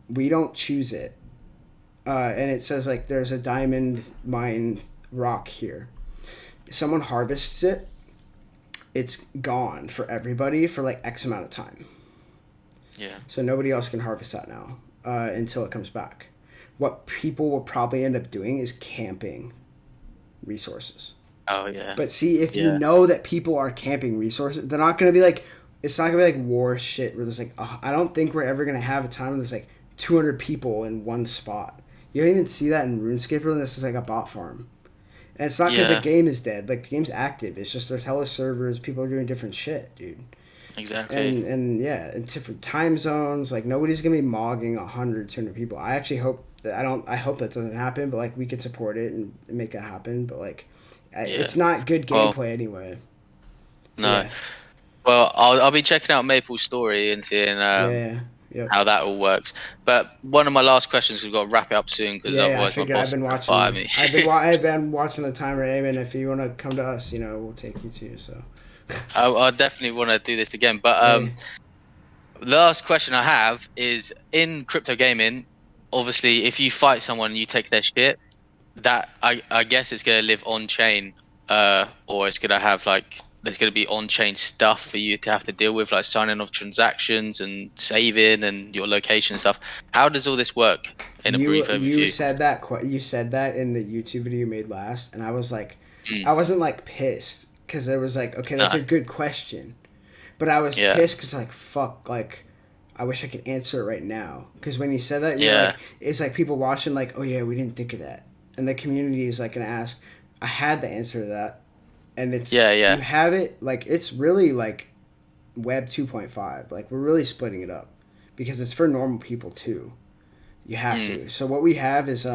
We don't choose it. And it says like there's a diamond mine rock here. Someone harvests it. It's gone for everybody for like X amount of time. Yeah. So nobody else can harvest that now until it comes back. What people will probably end up doing is camping resources. Oh, yeah. But see, if you know that people are camping resources, they're not going to be like, it's not going to be like war shit where there's like, I don't think we're ever going to have a time where there's like 200 people in one spot. You don't even see that in RuneScape, really. This is like a bot farm. And it's not because the game is dead. Like, the game's active. It's just there's hella servers. People are doing different shit, dude. Exactly. And different time zones. Like, nobody's going to be mogging 100, 200 people. I actually hope that, I hope that doesn't happen, but like, we could support it and make it happen. But like, it's not good gameplay anyway. No. Yeah. Well, I'll be checking out Maple's story and seeing how that all works. But one of my last questions, we've got to wrap it up soon because otherwise my boss will fire me. I've been watching the timer, Eamon. If you want to come to us, we'll take you too. So I definitely want to do this again. But the last question I have is, in crypto gaming, obviously, if you fight someone and you take their shit, that I guess it's going to live on chain, or it's going to have like, there's going to be on chain stuff for you to have to deal with, like signing off transactions and saving and your location and stuff. How does all this work in a brief overview? You said that in the YouTube video you made last, and I was like, I wasn't like pissed because it was like, okay, that's a good question, but I was pissed because like, fuck, like, I wish I could answer it right now. Because when you said that, like, it's like people watching like, oh yeah, we didn't think of that. And the community is like going to ask, I had the answer to that. And it's, you have it, like, it's really like Web 2.5. Like, we're really splitting it up. Because it's for normal people too. You have to. So what we have is,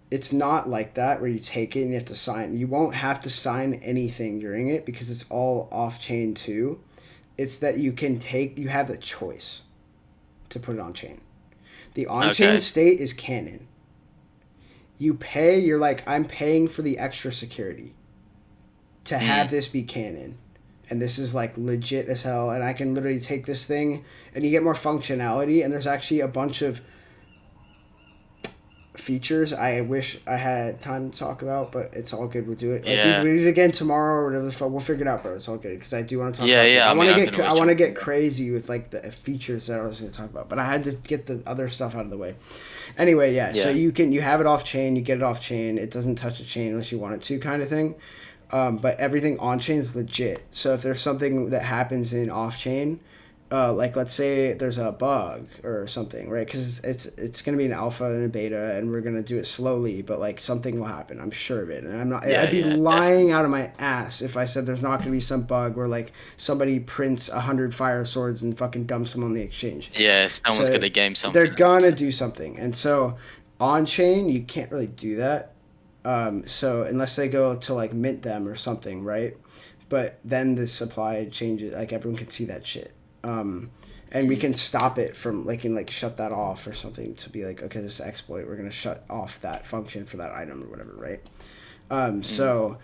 it's not like that where you take it and you have to sign. You won't have to sign anything during it because it's all off-chain too. It's that you have the choice to put it on chain. The on-chain state is canon. You pay, you're like, I'm paying for the extra security to have this be canon. And this is like legit as hell. And I can literally take this thing and you get more functionality. And there's actually a bunch of features I wish I had time to talk about, but it's all good. We'll do it. Like, we do it again tomorrow or whatever the fuck. We'll figure it out, bro. It's all good because I do want to talk about it. I want to get crazy with like the features that I was going to talk about, but I had to get the other stuff out of the way. Anyway, so you have it off chain, you get it off chain. It doesn't touch the chain unless you want it to, kind of thing. But everything on chain is legit. So if there's something that happens in off chain, like let's say there's a bug or something, right? Because it's going to be an alpha and a beta, and we're going to do it slowly, but like something will happen. I'm sure of it, and I'm not. I'd be lying out of my ass if I said there's not going to be some bug where like somebody prints 100 fire swords and fucking dumps them on the exchange. Yeah, someone's going to game something. They're gonna do something, and so on chain you can't really do that. So unless they go to like mint them or something, right? But then the supply changes. Like everyone can see that shit. And we can stop it from like, and like shut that off or something to be like, okay, this is exploit. We're going to shut off that function for that item or whatever. Right. So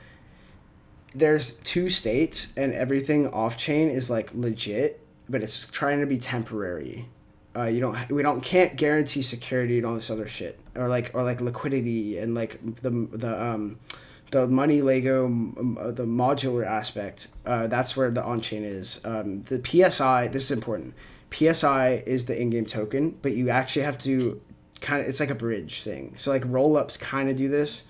there's two states and everything off chain is like legit, but it's trying to be temporary. Can't guarantee security and all this other shit or like liquidity and like the money Lego, the modular aspect, that's where the on-chain is. The PSI, this is important. PSI is the in-game token, but you actually have to kind of, it's like a bridge thing. So like roll ups kind of do this.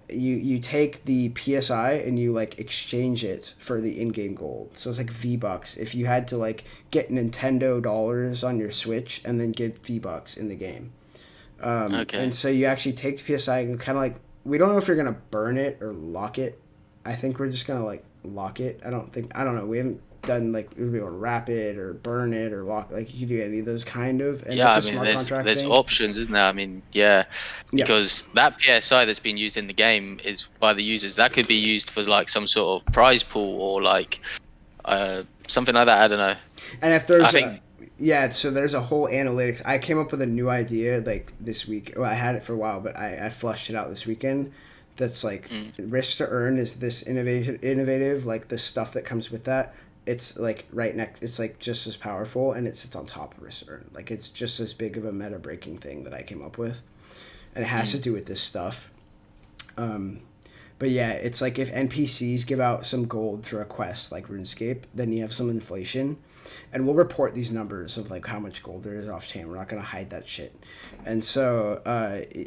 You take the PSI and you like exchange it for the in-game gold. So it's like V-Bucks. If you had to like get Nintendo dollars on your Switch and then get V-Bucks in the game. Okay. And so you actually take the PSI and kind of like, we don't know if you're going to burn it or lock it. I think we're just going to like lock it. I don't know. We haven't done like, we want to wrap it or burn it or lock, like you can do any of those kind of. And Yeah, I it's a mean, smart contract there's thing. options, isn't there? I mean, because that PSI that's been used in the game is by the users. That could be used for like some sort of prize pool or like something like that. I don't know. And if there's so there's a whole analytics. I came up with a new idea like this week. Well, I had it for a while, but I flushed it out this weekend. That's like risk to earn is this innovative, like the stuff that comes with that. It's like right next. It's like just as powerful, and it sits on top of risk to earn. Like it's just as big of a meta breaking thing that I came up with, and it has to do with this stuff. But yeah, it's like if NPCs give out some gold through a quest like RuneScape, then you have some inflation, and we'll report these numbers of like how much gold there is off chain. We're not gonna hide that shit, and so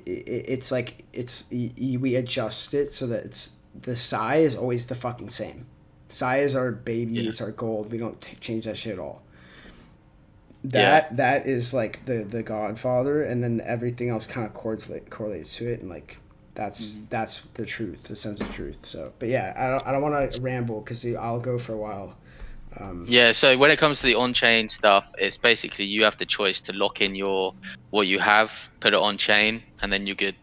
it's like we adjust it so that it's the Psi is always the fucking same. Psi is our baby, it's our gold. We don't change that shit at all. That is like the Godfather, and then everything else kind of correlates to it, and like that's the truth, the sense of truth. So, but yeah, I don't want to ramble because I'll go for a while. So when it comes to the on-chain stuff, it's basically you have the choice to lock in what you have, put it on chain, and then you're good.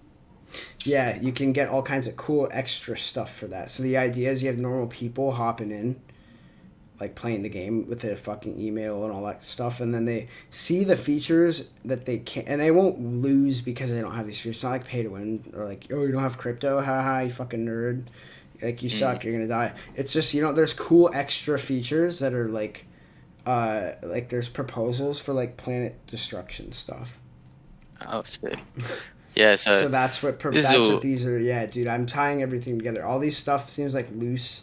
Yeah, you can get all kinds of cool extra stuff for that. So the idea is you have normal people hopping in, like playing the game with their fucking email and all that stuff, and then they see the features that they can, and they won't lose because they don't have these features. It's not like pay to win or like, oh, you don't have crypto, haha, you fucking nerd, like you suck, you're gonna die. It's just, there's cool extra features that are like there's proposals for like planet destruction stuff. Oh, sick. Yeah, so that's what these are. Yeah, dude, I'm tying everything together. All these stuff seems like loose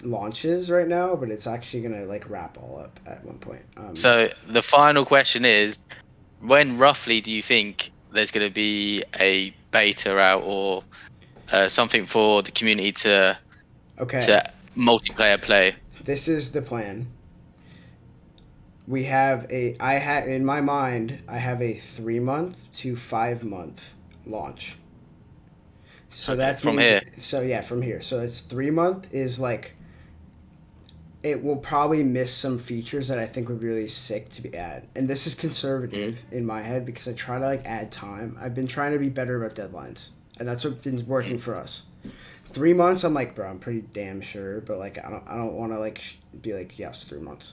launches right now, but it's actually gonna like wrap all up at one point. So the final question is, when roughly do you think there's gonna be a beta out or something for the community to multiplayer play? This is the plan. We have in my mind, I have a 3-month to 5-month launch. So that's from here. From here. So it's 3-month is like, it will probably miss some features that I think would be really sick to be added. And this is conservative in my head because I try to like add time. I've been trying to be better about deadlines, and that's what's been working for us. 3 months, I'm like, bro, I'm pretty damn sure, but like I don't want to like be like, yes, 3 months.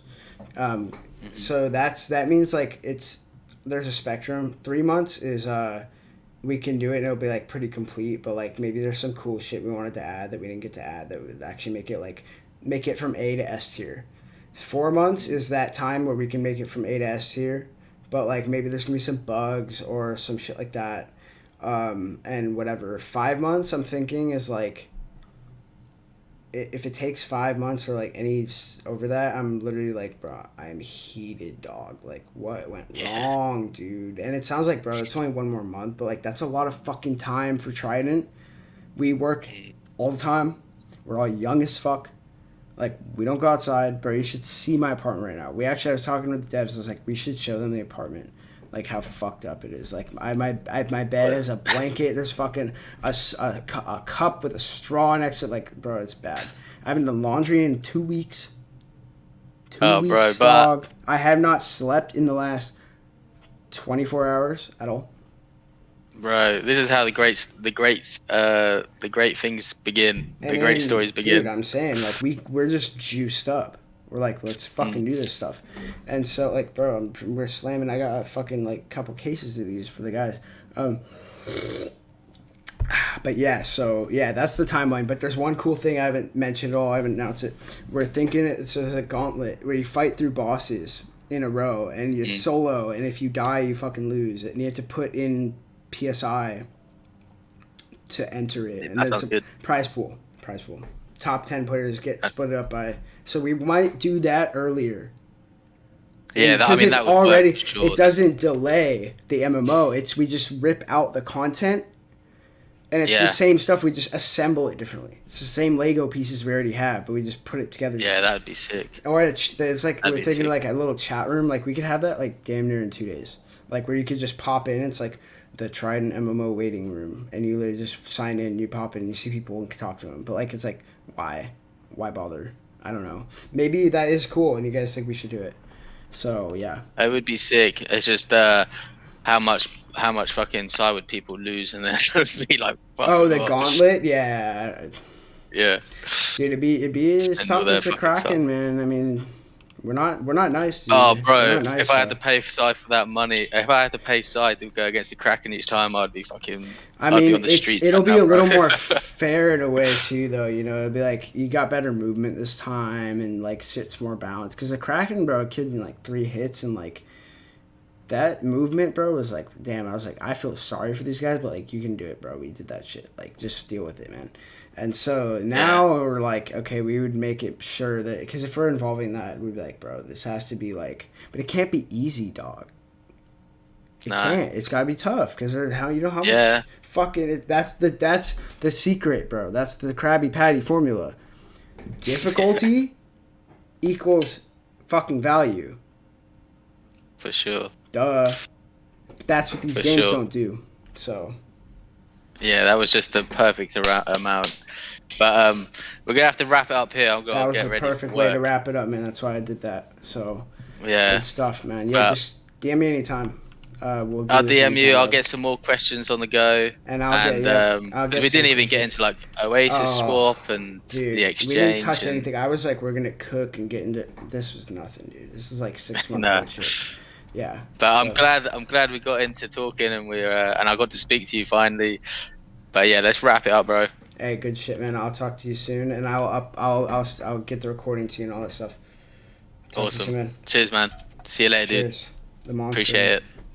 So that means like there's a spectrum. 3 months is we can do it and it'll be like pretty complete, but like maybe there's some cool shit we wanted to add that we didn't get to add that would actually make it from A to S tier. 4 months is that time where we can make it from A to S tier, but like maybe there's gonna be some bugs or some shit like that. And whatever. 5 months, I'm thinking, is like, if it takes 5 months or like any over that, I'm literally like, bro, I'm heated, dog. Like, what went wrong, dude? And it sounds like, bro, it's only 1 more month, but like, that's a lot of fucking time for Trident. We work all the time. We're all young as fuck. Like, we don't go outside, bro. You should see my apartment right now. I was talking with the devs. I was like, we should show them the apartment. Like how fucked up it is. Like my bed has a blanket. There's fucking a cup with a straw next to it. Like, bro, it's bad. I haven't done laundry in 2 weeks. 2 weeks, dog. I have not slept in the last 24 hours at all. Bro, this is how the great things begin. Great stories begin. Dude, I'm saying like we're just juiced up. We're like, let's fucking do this stuff. And so, like, bro, we're slamming. I got a fucking, like, couple cases of these for the guys. But, yeah, so, yeah, that's the timeline. But there's one cool thing I haven't mentioned at all. I haven't announced it. We're thinking it's a gauntlet where you fight through bosses in a row. And you solo. And if you die, you fucking lose. And you have to put in PSI to enter it. And that's a prize pool. Top 10 players get split up by... So we might do that earlier. Yeah, because it's that would already work for sure. it doesn't delay the MMO. It's we just rip out the content, and it's the same stuff. We just assemble it differently. It's the same Lego pieces we already have, but we just put it together. Yeah, that would be sick. Or it's like That'd we're be thinking sick. like a little chat room. Like we could have that like damn near in 2 days. Like where you could just pop in. It's like the Trident MMO waiting room, and you literally just sign in. You pop in, you see people and can talk to them. But like it's like why bother? I don't know. Maybe that is cool, and you guys think we should do it. So yeah, It would be sick. It's just how much fucking side would people lose, and then be like, fuck oh, the off. gauntlet, yeah, Yeah. dude, it'd be as Spend tough all their as the fucking Kraken, side. man. I mean, we're not nice, dude. Oh, We're bro, not nice, if I had bro. to pay side for that money, if I had to pay side to go against the Kraken each time, I'd be fucking. I I'd be mean, on the streets it'll right be now, a little bro. more fair in a way too, though. You know, it'll be like you got better movement this time, and like shit's more balanced. Because the Kraken, bro, killed me like 3 hits, and like that movement, bro, was like, damn. I was like, I feel sorry for these guys, but like, you can do it, bro. We did that shit. Like, just deal with it, man. And so now we're like, okay, we would make it sure that because if we're involving that, we'd be like, bro, this has to be like, but it can't be easy, dog. It can't. It's gotta be tough because how you know how much fucking that's the secret, bro. That's the Krabby Patty formula. Difficulty equals fucking value. For sure. Duh. That's what these For games sure. don't do. So. Yeah, that was just the perfect amount. But we're gonna have to wrap it up here. I'm gonna That was get the ready perfect for way work. to wrap it up, man. That's why I did that. So. Yeah. Good stuff, man. Yeah, just DM me anytime. We'll do I'll this DM anytime, you. I'll bro. get some more questions on the go. And I'll get we some didn't even get into like Oasis swap and dude, the exchange. we didn't touch and- anything. I was like, we're gonna cook and get into. This was nothing, dude. This is like 6 months No. old shit. Yeah. But so. I'm glad we got into talking and and I got to speak to you finally. But yeah, let's wrap it up, bro. Hey, good shit, man. I'll talk to you soon, and I'll get the recording to you and all that stuff. Talk to you Awesome. soon, man. Cheers, man. See you later, dude. Cheers. The monster. Appreciate it.